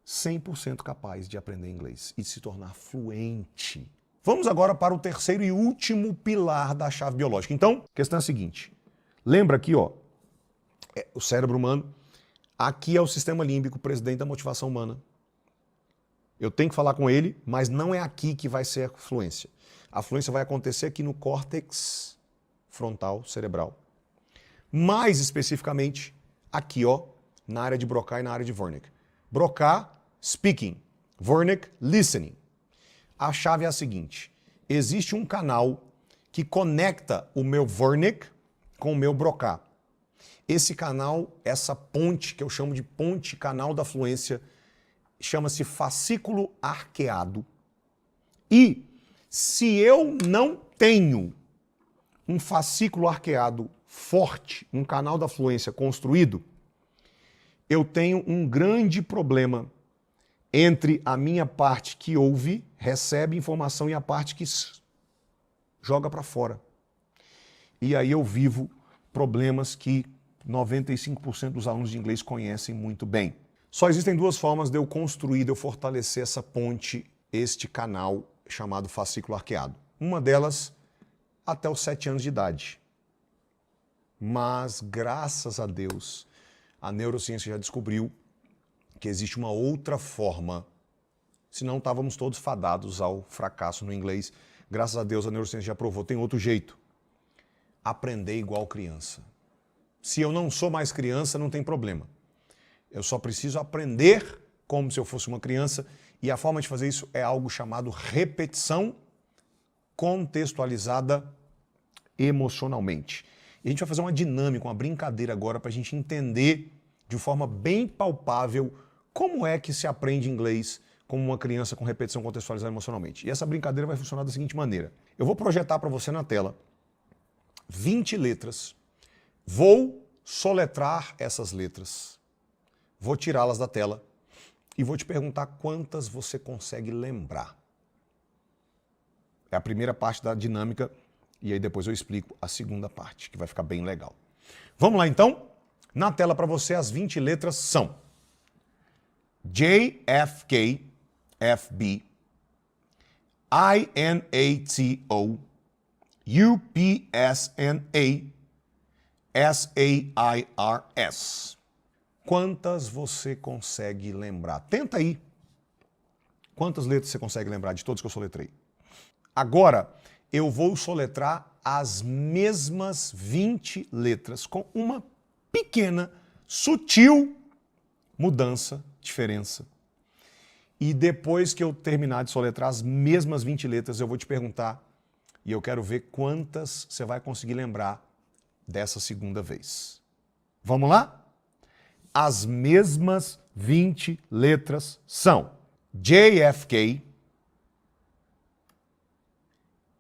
Speaker 1: 100% capaz de aprender inglês e de se tornar fluente. Vamos agora para o terceiro e último pilar da chave biológica. Então, a questão é a seguinte. Lembra aqui, ó, o cérebro humano. Aqui é o sistema límbico, o presidente da motivação humana. Eu tenho que falar com ele, mas não é aqui que vai ser a fluência. A fluência vai acontecer aqui no córtex frontal cerebral. Mais especificamente, aqui, ó, na área de Broca e na área de Wernicke. Broca, speaking. Wernicke, listening. A chave é a seguinte. Existe um canal que conecta o meu Wernicke com o meu Broca. Esse canal, essa ponte, que eu chamo de ponte canal da fluência, chama-se fascículo arqueado. E se eu não tenho um fascículo arqueado forte, um canal da fluência construído, eu tenho um grande problema entre a minha parte que ouve, recebe informação, e a parte que joga para fora. E aí eu vivo problemas que 95% dos alunos de inglês conhecem muito bem. Só existem duas formas de eu construir, de eu fortalecer essa ponte, este canal chamado fascículo arqueado. Uma delas, até os 7 anos de idade. Mas, graças a Deus, a neurociência já descobriu que existe uma outra forma, senão estávamos todos fadados ao fracasso no inglês. Graças a Deus, a neurociência já provou, tem outro jeito. Aprender igual criança. Se eu não sou mais criança, não tem problema. Eu só preciso aprender como se eu fosse uma criança, e a forma de fazer isso é algo chamado repetição contextualizada emocionalmente. E a gente vai fazer uma dinâmica, uma brincadeira agora para a gente entender de forma bem palpável como é que se aprende inglês como uma criança com repetição contextualizada emocionalmente. E essa brincadeira vai funcionar da seguinte maneira. Eu vou projetar para você na tela 20 letras. Vou soletrar essas letras, vou tirá-las da tela e vou te perguntar quantas você consegue lembrar. É a primeira parte da dinâmica e aí depois eu explico a segunda parte, que vai ficar bem legal. Vamos lá então? Na tela para você as 20 letras são J, F, K, F, B, I, N, A, T, O, U, P, S, N, A, S-A-I-R-S. Quantas você consegue lembrar? Tenta aí. Quantas letras você consegue lembrar de todas que eu soletrei? Agora, eu vou soletrar as mesmas 20 letras com uma pequena, sutil mudança, diferença. E depois que eu terminar de soletrar as mesmas 20 letras, eu vou te perguntar e eu quero ver quantas você vai conseguir lembrar dessa segunda vez. Vamos lá? As mesmas 20 letras são JFK,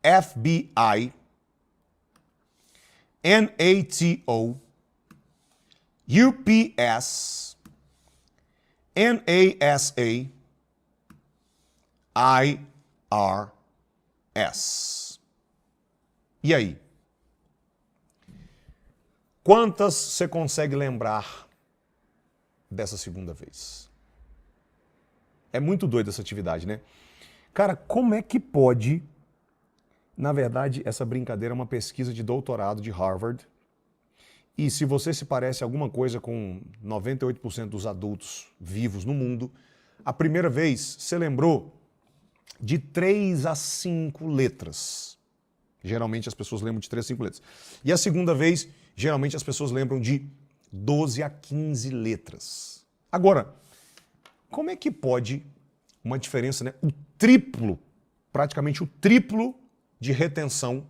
Speaker 1: FBI, NATO, UPS, NASA, IRS. E aí? Quantas você consegue lembrar dessa segunda vez? É muito doida essa atividade, né? Cara, como é que pode... Na verdade, essa brincadeira é uma pesquisa de doutorado de Harvard. E se você se parece alguma coisa com 98% dos adultos vivos no mundo, a primeira vez você lembrou de 3 a 5 letras. Geralmente as pessoas lembram de 3 a 5 letras. E a segunda vez, geralmente as pessoas lembram de 12 a 15 letras. Agora, como é que pode uma diferença, né? O triplo, praticamente o triplo de retenção,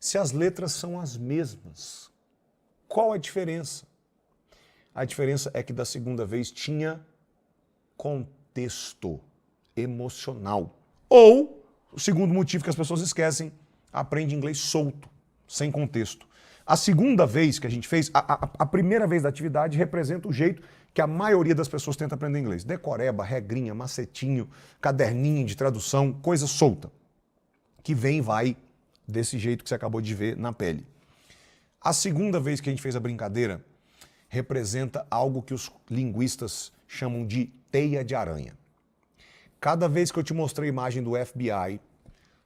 Speaker 1: se as letras são as mesmas? Qual a diferença? A diferença é que da segunda vez tinha contexto emocional. Ou, o segundo motivo que as pessoas esquecem, aprende inglês solto, sem contexto. A segunda vez que a gente fez, a primeira vez da atividade representa o jeito que a maioria das pessoas tenta aprender inglês. Decoreba, regrinha, macetinho, caderninho de tradução, coisa solta. Que vem e vai desse jeito que você acabou de ver na pele. A segunda vez que a gente fez a brincadeira representa algo que os linguistas chamam de teia de aranha. Cada vez que eu te mostrei a imagem do FBI,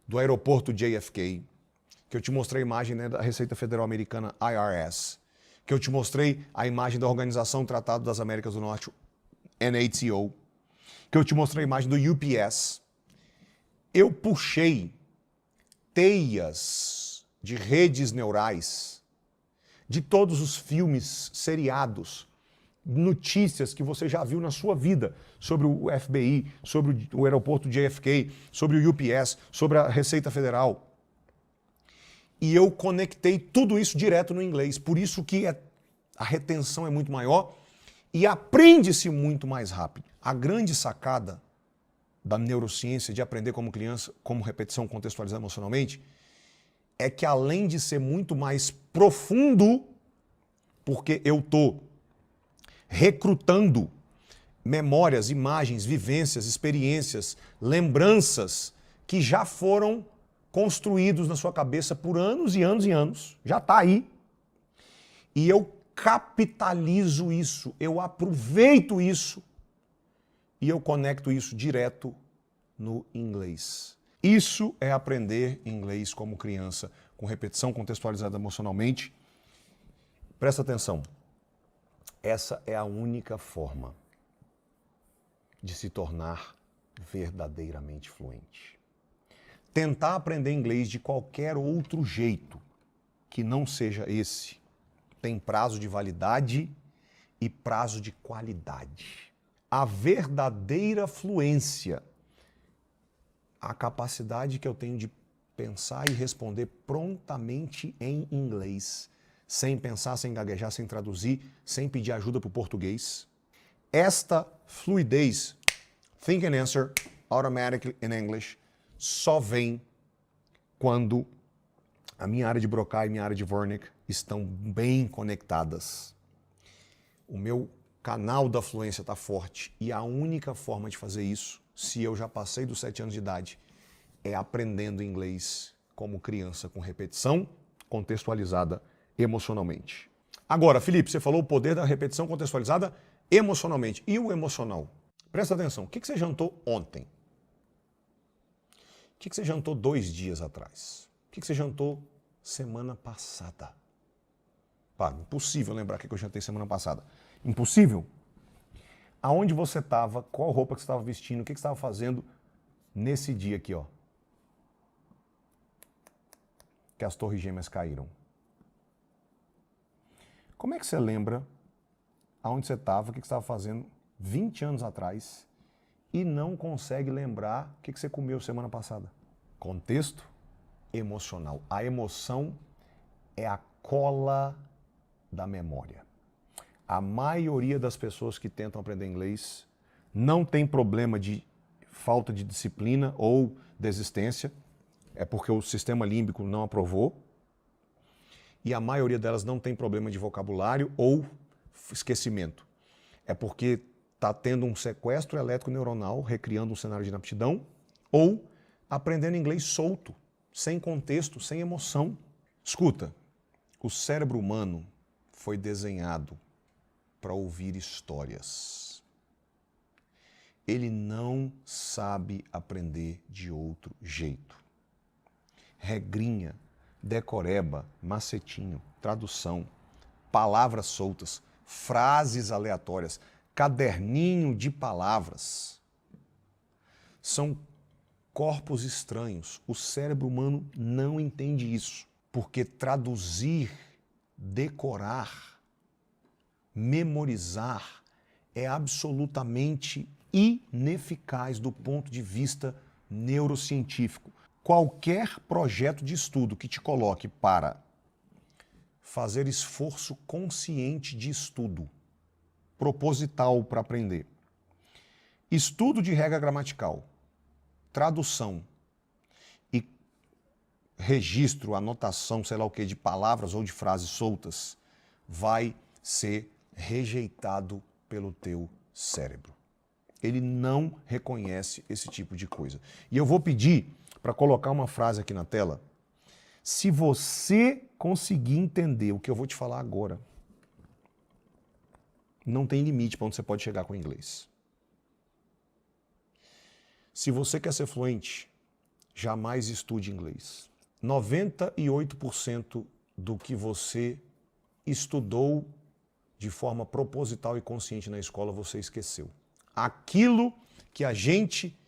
Speaker 1: do aeroporto JFK, que eu te mostrei a imagem, né, da Receita Federal Americana, IRS, que eu te mostrei a imagem da Organização Tratado das Américas do Norte, NATO, que eu te mostrei a imagem do UPS, eu puxei teias de redes neurais de todos os filmes, seriados, notícias que você já viu na sua vida sobre o FBI, sobre o aeroporto JFK, sobre o UPS, sobre a Receita Federal. E eu conectei tudo isso direto no inglês. Por isso que a retenção é muito maior e aprende-se muito mais rápido. A grande sacada da neurociência de aprender como criança, como repetição contextualizada emocionalmente, é que além de ser muito mais profundo, porque eu estou recrutando memórias, imagens, vivências, experiências, lembranças que já foram construídos na sua cabeça por anos e anos e anos, já está aí, e eu capitalizo isso, eu aproveito isso e eu conecto isso direto no inglês. Isso é aprender inglês como criança, com repetição contextualizada emocionalmente. Presta atenção, essa é a única forma de se tornar verdadeiramente fluente. Tentar aprender inglês de qualquer outro jeito que não seja esse tem prazo de validade e prazo de qualidade. A verdadeira fluência, a capacidade que eu tenho de pensar e responder prontamente em inglês, sem pensar, sem gaguejar, sem traduzir, sem pedir ajuda para o português. Esta fluidez, think and answer automatically in English, só vem quando a minha área de Broca e minha área de Wernicke estão bem conectadas. O meu canal da fluência está forte e a única forma de fazer isso, se eu já passei dos 7 anos de idade, é aprendendo inglês como criança, com repetição contextualizada emocionalmente. Agora, Felipe, você falou o poder da repetição contextualizada emocionalmente. E o emocional? Presta atenção, o que você jantou ontem? O que você jantou 2 dias atrás? O que você jantou semana passada? Pá, impossível lembrar o que eu jantei semana passada. Impossível? Aonde você estava, qual roupa que você estava vestindo, o que você estava fazendo nesse dia aqui, ó. Que as torres gêmeas caíram. Como é que você lembra aonde você estava, o que você estava fazendo 20 anos atrás e não consegue lembrar o que você comeu semana passada? Contexto emocional. A emoção é a cola da memória. A maioria das pessoas que tentam aprender inglês não tem problema de falta de disciplina ou desistência, é porque o sistema límbico não aprovou, e a maioria delas não tem problema de vocabulário ou esquecimento. É porque está tendo um sequestro elétrico neuronal, recriando um cenário de inaptidão, ou aprendendo inglês solto, sem contexto, sem emoção. Escuta, o cérebro humano foi desenhado para ouvir histórias. Ele não sabe aprender de outro jeito. Regrinha, decoreba, macetinho, tradução, palavras soltas, frases aleatórias, caderninho de palavras. São corpos estranhos. O cérebro humano não entende isso, porque traduzir, decorar, memorizar é absolutamente ineficaz do ponto de vista neurocientífico. Qualquer projeto de estudo que te coloque para fazer esforço consciente de estudo, proposital para aprender, estudo de regra gramatical, tradução e registro, anotação, sei lá o que, de palavras ou de frases soltas, vai ser rejeitado pelo teu cérebro. Ele não reconhece esse tipo de coisa. E eu vou pedir para colocar uma frase aqui na tela. Se você conseguir entender o que eu vou te falar agora, não tem limite para onde você pode chegar com o inglês. Se você quer ser fluente, jamais estude inglês. 98% do que você estudou de forma proposital e consciente na escola, você esqueceu. Aquilo que a gente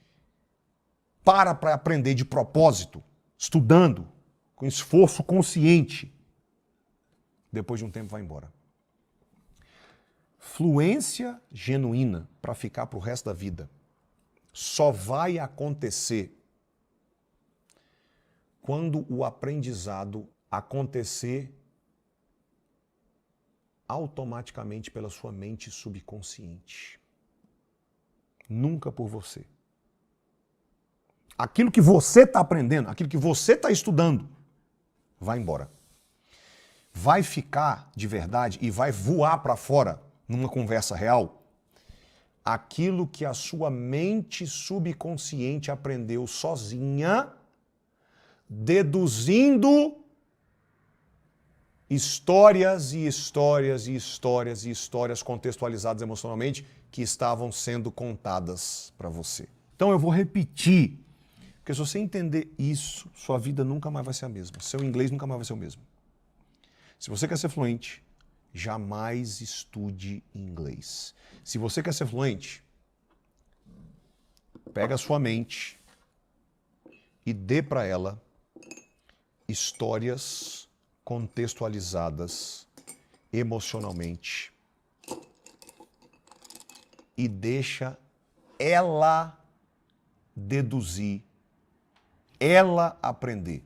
Speaker 1: para aprender de propósito, estudando, com esforço consciente, depois de um tempo vai embora. Fluência genuína para ficar para o resto da vida só vai acontecer quando o aprendizado acontecer automaticamente pela sua mente subconsciente. Nunca por você. Aquilo que você está aprendendo, aquilo que você está estudando, vai embora. Vai ficar de verdade e vai voar para fora numa conversa real aquilo que a sua mente subconsciente aprendeu sozinha, deduzindo histórias e histórias e histórias e histórias contextualizadas emocionalmente que estavam sendo contadas para você. Então eu vou repetir, porque se você entender isso, sua vida nunca mais vai ser a mesma. Seu inglês nunca mais vai ser o mesmo. Se você quer ser fluente, jamais estude inglês. Se você quer ser fluente, pega a sua mente e dê para ela histórias contextualizadas emocionalmente e deixa ela deduzir, ela aprender.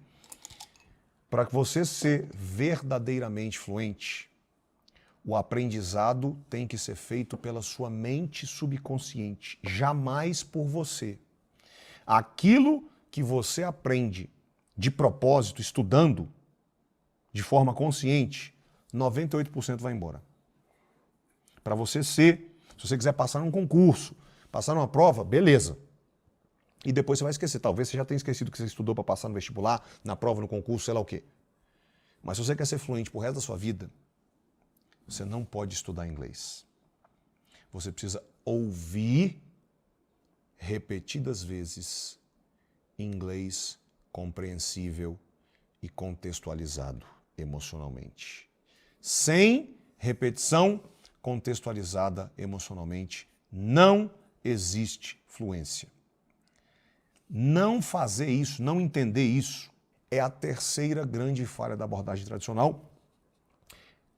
Speaker 1: Para que você ser verdadeiramente fluente, o aprendizado tem que ser feito pela sua mente subconsciente, jamais por você. Aquilo que você aprende de propósito, estudando, de forma consciente, 98% vai embora. Para você ser, se você quiser passar num concurso, passar numa prova, beleza. E depois você vai esquecer. Talvez você já tenha esquecido que você estudou para passar no vestibular, na prova, no concurso, sei lá o quê. Mas se você quer ser fluente pro resto da sua vida, você não pode estudar inglês. Você precisa ouvir repetidas vezes inglês compreensível e contextualizado emocionalmente. Sem repetição contextualizada emocionalmente, não existe fluência. Não fazer isso, não entender isso, é a terceira grande falha da abordagem tradicional.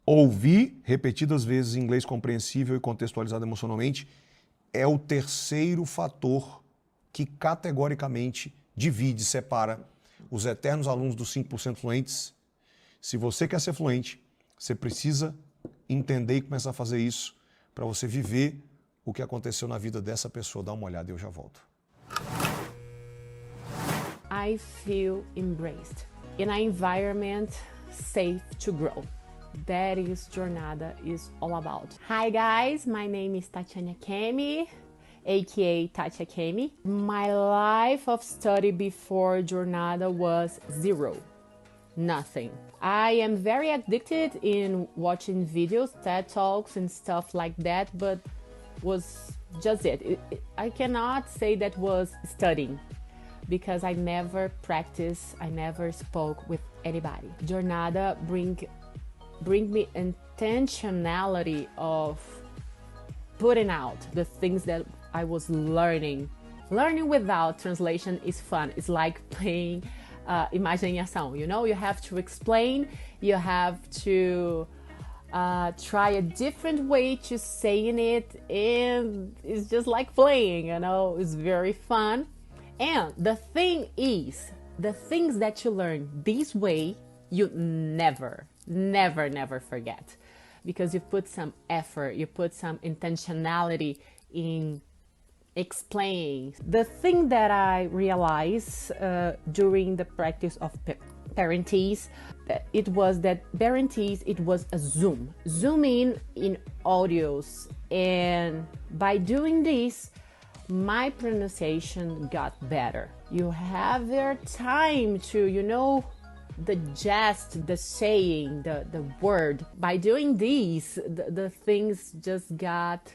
Speaker 1: Ouvir repetidas vezes inglês compreensível e contextualizado emocionalmente é o terceiro fator que categoricamente divide, separa os eternos alunos dos 5% fluentes. Se você quer ser fluente, você precisa entender e começar a fazer isso para você viver o que aconteceu na vida dessa pessoa. Dá uma olhada e eu já volto.
Speaker 15: I feel embraced in an environment safe to grow. That is Jornada is all about. Hi guys, my name is Tatiana Kemi, aka Tatia Kemi. My life of study before Jornada was zero. Nothing. I am very addicted in watching videos, TED Talks and stuff like that, but was just it. I cannot say that was studying because I never practiced, I never spoke with anybody. Jornada bring me intentionality of putting out the things that I was learning Learning without translation is fun. It's like playing imagem em ação. You know, you have to explain, you have to try a different way to saying it, and it's just like playing, you know, it's very fun. And the thing is, the things that you learn this way, you never forget, because you put some effort, you put some intentionality in explaining. The thing that I realized during the practice of Parentese, it was that Parentese, it was a zoom in audios, and by doing this, my pronunciation got better. You have their time to, you know, the gist, the saying, the word. By doing these, the things just got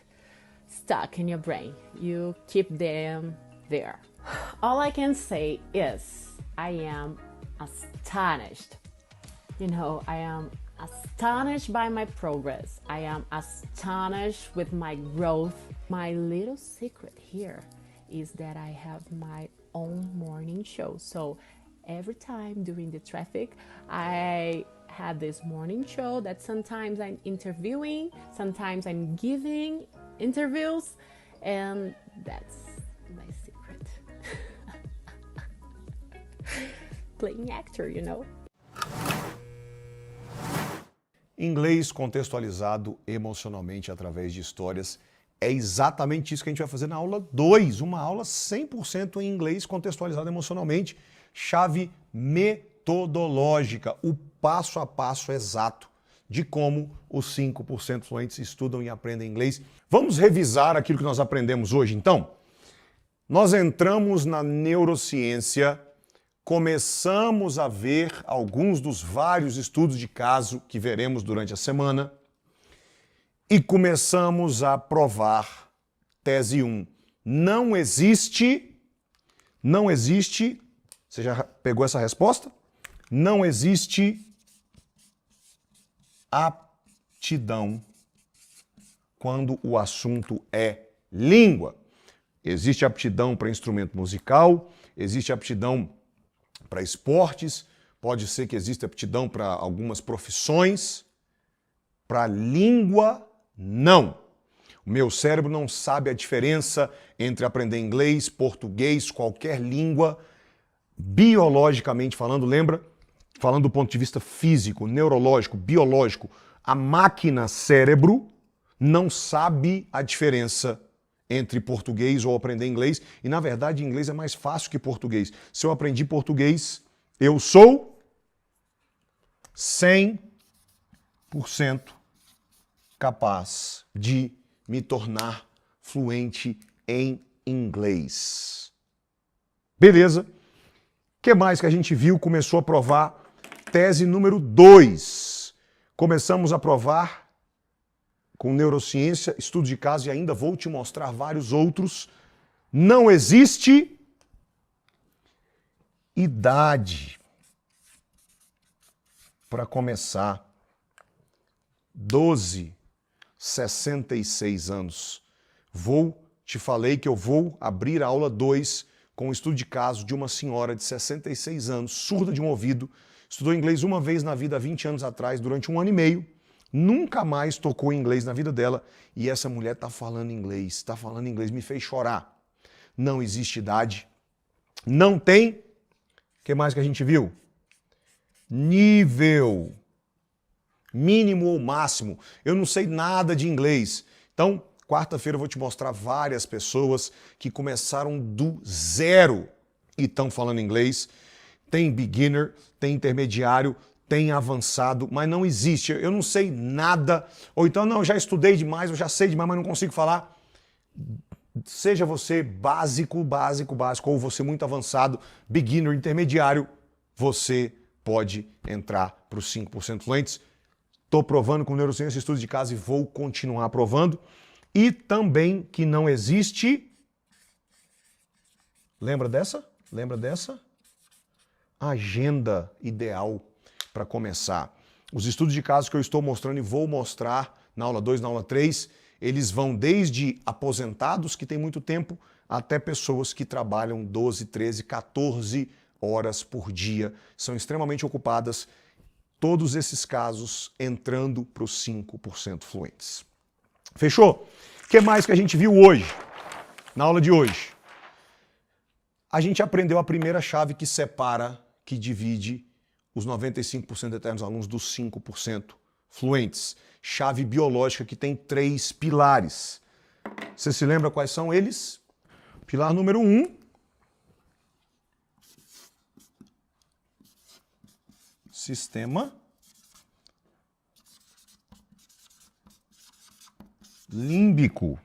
Speaker 15: stuck in your brain. You keep them there. All I can say is I am astonished. You know, I am astonished by my progress. I am astonished with my growth. My little secret here is that I have my own morning show. So every time during the traffic, I have this morning show that sometimes I'm interviewing, sometimes I'm giving interviews, and that's my secret. Playing actor, you know.
Speaker 1: Inglês contextualizado emocionalmente através de histórias. É exatamente isso que a gente vai fazer na aula 2, uma aula 100% em inglês contextualizado emocionalmente. Chave metodológica, o passo a passo exato de como os 5% fluentes estudam e aprendem inglês. Vamos revisar aquilo que nós aprendemos hoje, então? Nós entramos na neurociência, começamos a ver alguns dos vários estudos de caso que veremos durante a semana e começamos a provar tese 1. Não existe, você já pegou essa resposta? Não existe aptidão quando o assunto é língua. Existe aptidão para instrumento musical, existe aptidão para esportes, pode ser que exista aptidão para algumas profissões. Para língua, não. O meu cérebro não sabe a diferença entre aprender inglês, português, qualquer língua, biologicamente falando, lembra? Falando do ponto de vista físico, neurológico, biológico, a máquina cérebro não sabe a diferença entre português ou aprender inglês, e na verdade inglês é mais fácil que português. Se eu aprendi português, eu sou 100% capaz de me tornar fluente em inglês. Beleza? O que mais que a gente viu? Começou a provar tese número 2. Começamos a provar com neurociência, estudo de caso, e ainda vou te mostrar vários outros. Não existe idade. Para começar, 12, 66 anos. Te falei que eu vou abrir a aula 2 com um estudo de caso de uma senhora de 66 anos, surda de um ouvido, estudou inglês uma vez na vida há 20 anos atrás, durante 1 ano e meio, nunca mais tocou inglês na vida dela, e essa mulher está falando inglês, me fez chorar. Não existe idade, não tem, o que mais que a gente viu? Nível, mínimo ou máximo. Eu não sei nada de inglês, então quarta-feira eu vou te mostrar várias pessoas que começaram do zero e estão falando inglês. Tem beginner, tem intermediário, tem avançado, mas não existe. Eu não sei nada, ou então, não, eu já estudei demais, eu já sei demais, mas não consigo falar. Seja você básico, ou você muito avançado, beginner, intermediário, você pode entrar para os 5% fluentes. Estou provando com neurociência, estudo de caso, e vou continuar provando. E também que não existe... Lembra dessa? Agenda ideal para começar. Os estudos de caso que eu estou mostrando e vou mostrar na aula 2, na aula 3, eles vão desde aposentados, que tem muito tempo, até pessoas que trabalham 12, 13, 14 horas por dia, são extremamente ocupadas, todos esses casos entrando para os 5% fluentes. Fechou? O que mais que a gente viu hoje, na aula de hoje? A gente aprendeu a primeira chave que separa, que divide os 95% de eternos alunos dos 5% fluentes. Chave biológica que tem 3 pilares. Você se lembra quais são eles? Pilar número 1. Sistema límbico.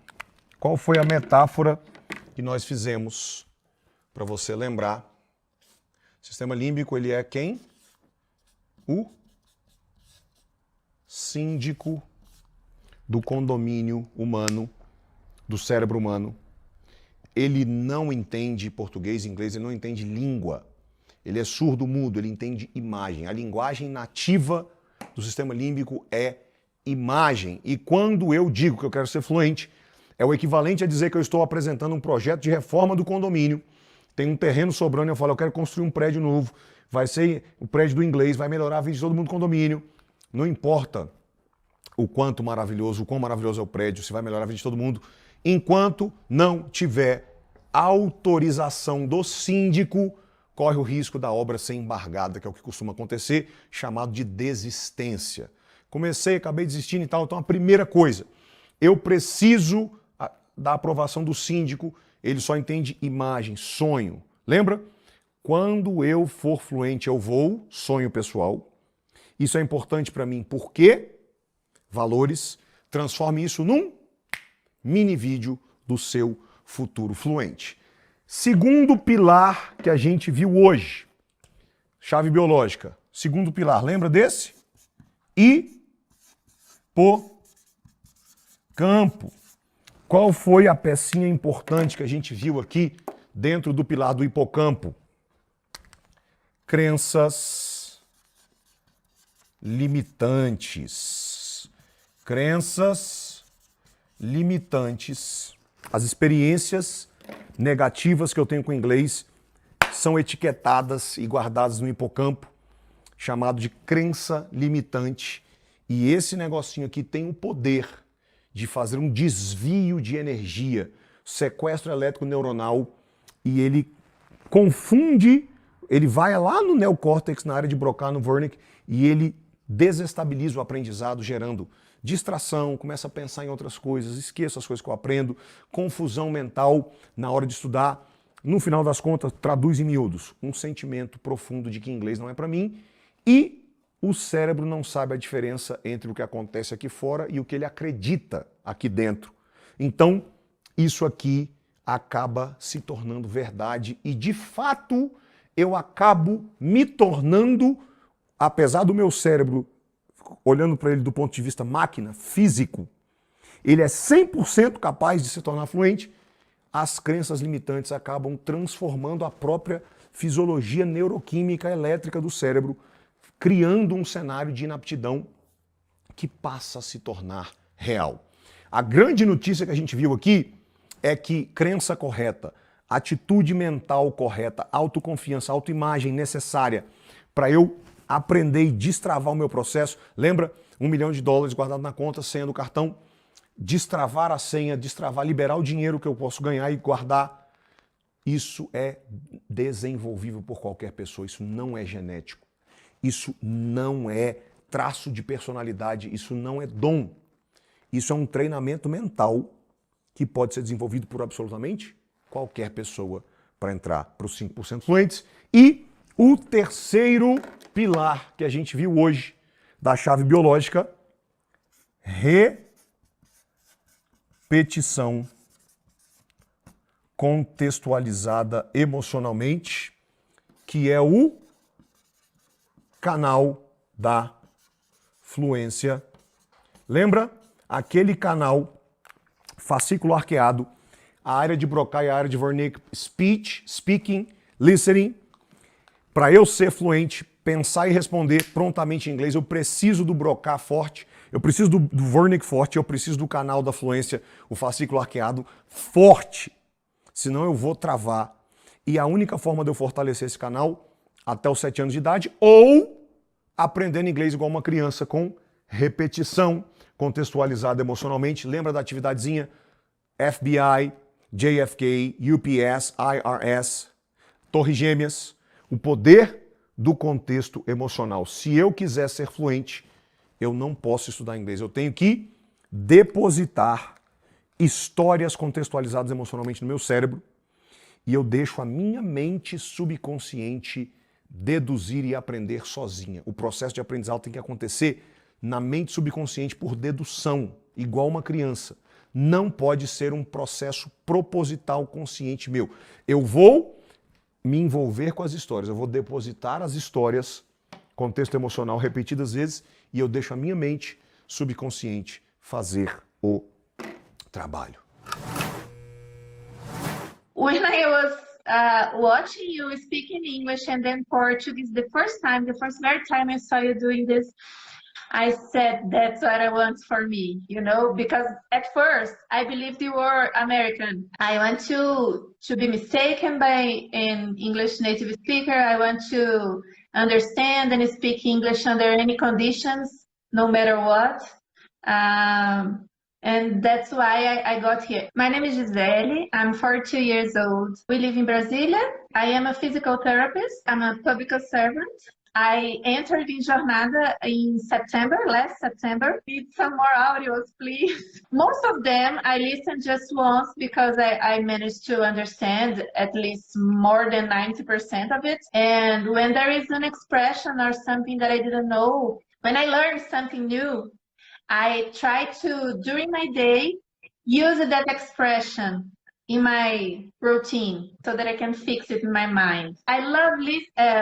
Speaker 1: Qual foi a metáfora que nós fizemos para você lembrar? Sistema límbico, ele é quem? O síndico do condomínio humano, do cérebro humano. Ele não entende português, inglês, ele não entende língua. Ele é surdo-mudo, ele entende imagem. A linguagem nativa do sistema límbico é imagem. E quando eu digo que eu quero ser fluente, é o equivalente a dizer que eu estou apresentando um projeto de reforma do condomínio. Tem um terreno sobrando e eu falo, eu quero construir um prédio novo. Vai ser o prédio do inglês, vai melhorar a vida de todo mundo do condomínio. Não importa o quão maravilhoso é o prédio, se vai melhorar a vida de todo mundo, enquanto não tiver autorização do síndico, corre o risco da obra ser embargada, que é o que costuma acontecer, chamado de desistência. Comecei, acabei desistindo e tal, então a primeira coisa, eu preciso da aprovação do síndico, ele só entende imagem, sonho. Lembra? Quando eu for fluente, eu vou, sonho pessoal. Isso é importante para mim, porque valores, transforme isso num mini vídeo do seu futuro fluente. Segundo pilar que a gente viu hoje, chave biológica. Segundo pilar, lembra desse? Hipocampo. Qual foi a pecinha importante que a gente viu aqui dentro do pilar do hipocampo? Crenças limitantes. Crenças limitantes. As experiências negativas que eu tenho com o inglês são etiquetadas e guardadas no hipocampo, chamado de crença limitante. E esse negocinho aqui tem o poder de fazer um desvio de energia, sequestro elétrico neuronal, e ele confunde, ele vai lá no neocórtex, na área de Broca, no Wernicke, e ele desestabiliza o aprendizado, gerando distração, começa a pensar em outras coisas, esqueço as coisas que eu aprendo, confusão mental na hora de estudar. No final das contas, traduz em miúdos um sentimento profundo de que inglês não é para mim e o cérebro não sabe a diferença entre o que acontece aqui fora e o que ele acredita aqui dentro. Então, isso aqui acaba se tornando verdade e, de fato, eu acabo me tornando, apesar do meu cérebro, olhando para ele do ponto de vista máquina, físico, ele é 100% capaz de se tornar fluente, as crenças limitantes acabam transformando a própria fisiologia neuroquímica elétrica do cérebro, criando um cenário de inaptidão que passa a se tornar real. A grande notícia que a gente viu aqui é que crença correta, atitude mental correta, autoconfiança, autoimagem necessária para eu aprender e destravar o meu processo. Lembra? $1 milhão guardado na conta, senha do cartão. Destravar a senha, destravar, liberar o dinheiro que eu posso ganhar e guardar. Isso é desenvolvível por qualquer pessoa. Isso não é genético. Isso não é traço de personalidade. Isso não é dom. Isso é um treinamento mental que pode ser desenvolvido por absolutamente qualquer pessoa para entrar para os 5% fluentes. E o terceiro pilar que a gente viu hoje da chave biológica, repetição contextualizada emocionalmente, que é o canal da fluência. Lembra? Aquele canal fascículo arqueado, a área de Broca e a área de Wernicke, speech, speaking, listening. Para eu ser fluente, pensar e responder prontamente em inglês, eu preciso do Broca forte, eu preciso do Wernicke forte, eu preciso do canal da fluência, o fascículo arqueado forte. senão eu vou travar. E a única forma de eu fortalecer esse canal até os 7 anos de idade, ou aprendendo inglês igual uma criança, com repetição, contextualizada emocionalmente. Lembra da atividadezinha? FBI, JFK, UPS, IRS, Torres Gêmeas. O poder do contexto emocional. Se eu quiser ser fluente, eu não posso estudar inglês. Eu tenho que depositar histórias contextualizadas emocionalmente no meu cérebro e eu deixo a minha mente subconsciente deduzir e aprender sozinha. O processo de aprendizado tem que acontecer na mente subconsciente por dedução, igual uma criança. Não pode ser um processo proposital consciente meu. Eu vou me envolver com as histórias, eu vou depositar as histórias, contexto emocional repetidas vezes, e eu deixo a minha mente subconsciente fazer o trabalho.
Speaker 16: When I was watching you speak in English and then Portuguese, the first very time I saw you doing this, I said, that's what I want for me, you know, because at first I believed you were American. I want to be mistaken by an English native speaker. I want to understand and speak English under any conditions, no matter what. And that's why I got here. My name is Gisele. I'm 42 years old. We live in Brasilia. I am a physical therapist. I'm a public servant. I entered in Jornada in last September. Need some more audios, please. Most of them I listened just once because I managed to understand at least more than 90% of it. And when there is an expression or something that I didn't know, when I learned something new, I try to, during my day, use that expression in my routine so that I can fix it in my mind. I love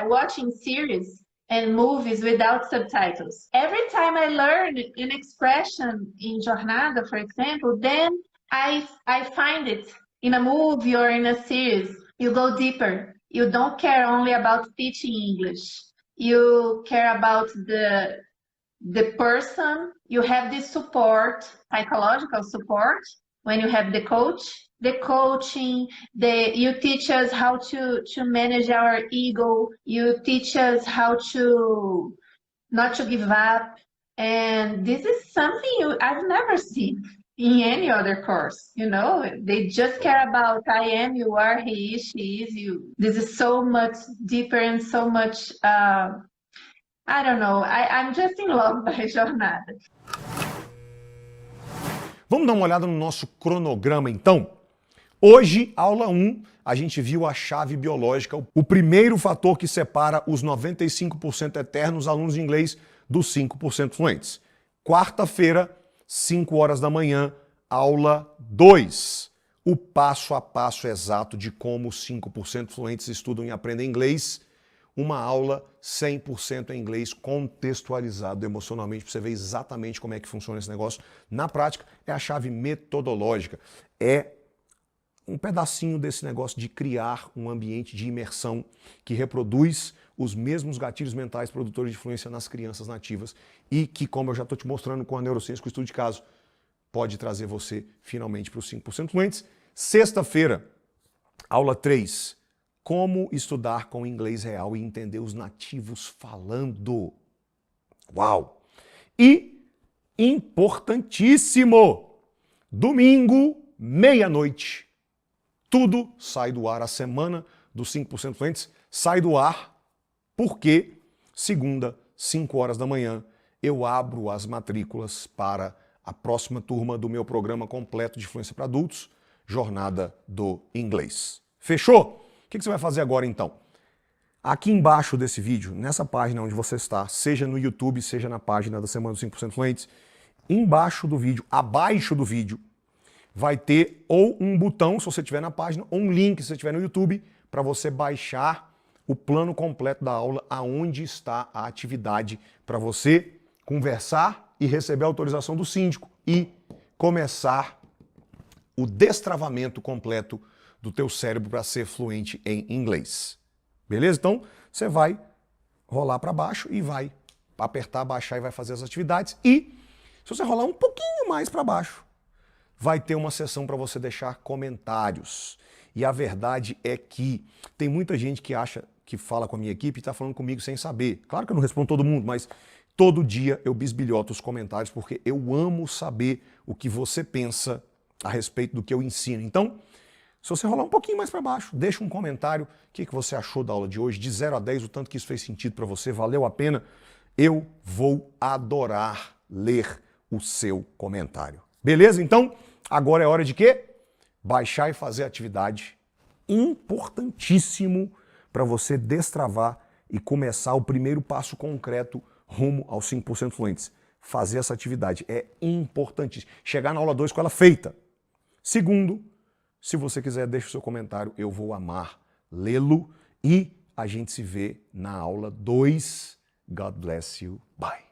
Speaker 16: watching series and movies without subtitles. Every time I learn an expression in Jornada, for example, then I find it in a movie or in a series. You go deeper. You don't care only about teaching English. You care about the person. You have this support, psychological support, when you have the coach, the coaching, you teach us how to manage our ego. You teach us how to not to give up. And this is something I've never seen in any other course. You know, they just care about I am, you are, he is, she is, you. This is so much deeper and so much, I don't know, I'm just in love by Jornada.
Speaker 1: Vamos dar uma olhada no nosso cronograma, então? Hoje, aula 1, a gente viu a chave biológica, o primeiro fator que separa os 95% eternos alunos de inglês dos 5% fluentes. Quarta-feira, 5 horas da manhã, aula 2. O passo a passo exato de como os 5% fluentes estudam e aprendem inglês. Uma aula 100% em inglês, contextualizado emocionalmente, para você ver exatamente como é que funciona esse negócio. Na prática, é a chave metodológica. É um pedacinho desse negócio de criar um ambiente de imersão que reproduz os mesmos gatilhos mentais produtores de fluência nas crianças nativas e que, como eu já estou te mostrando com a neurociência, com o estudo de caso, pode trazer você finalmente para os 5% fluentes. Sexta-feira, aula 3. Como estudar com inglês real e entender os nativos falando. Uau! E, importantíssimo, domingo, meia-noite, tudo sai do ar. A semana dos 5% fluentes sai do ar porque, segunda, 5 horas da manhã, eu abro as matrículas para a próxima turma do meu programa completo de fluência para adultos, Jornada do Inglês. Fechou? O que você vai fazer agora, então? Aqui embaixo desse vídeo, nessa página onde você está, seja no YouTube, seja na página da Semana dos 5% Fluentes, embaixo do vídeo, abaixo do vídeo, vai ter ou um botão, se você estiver na página, ou um link, se você estiver no YouTube, para você baixar o plano completo da aula, aonde está a atividade, para você conversar e receber a autorização do síndico e começar o destravamento completo do teu cérebro para ser fluente em inglês. Beleza? Então, você vai rolar para baixo e vai apertar, baixar e vai fazer as atividades. E se você rolar um pouquinho mais para baixo, vai ter uma seção para você deixar comentários. E a verdade é que tem muita gente que acha que fala com a minha equipe e está falando comigo sem saber. Claro que eu não respondo todo mundo, mas todo dia eu bisbilhoto os comentários porque eu amo saber o que você pensa a respeito do que eu ensino. Então, se você rolar um pouquinho mais para baixo, deixa um comentário. O que você achou da aula de hoje? De 0 a 10, o tanto que isso fez sentido para você, valeu a pena? Eu vou adorar ler o seu comentário. Beleza? Então, agora é hora de quê? Baixar e fazer a atividade. Importantíssimo para você destravar e começar o primeiro passo concreto rumo aos 5% fluentes. Fazer essa atividade é importantíssimo. Chegar na aula 2 com ela feita. Segundo, se você quiser, deixe o seu comentário, eu vou amar lê-lo e a gente se vê na aula 2. God bless you. Bye.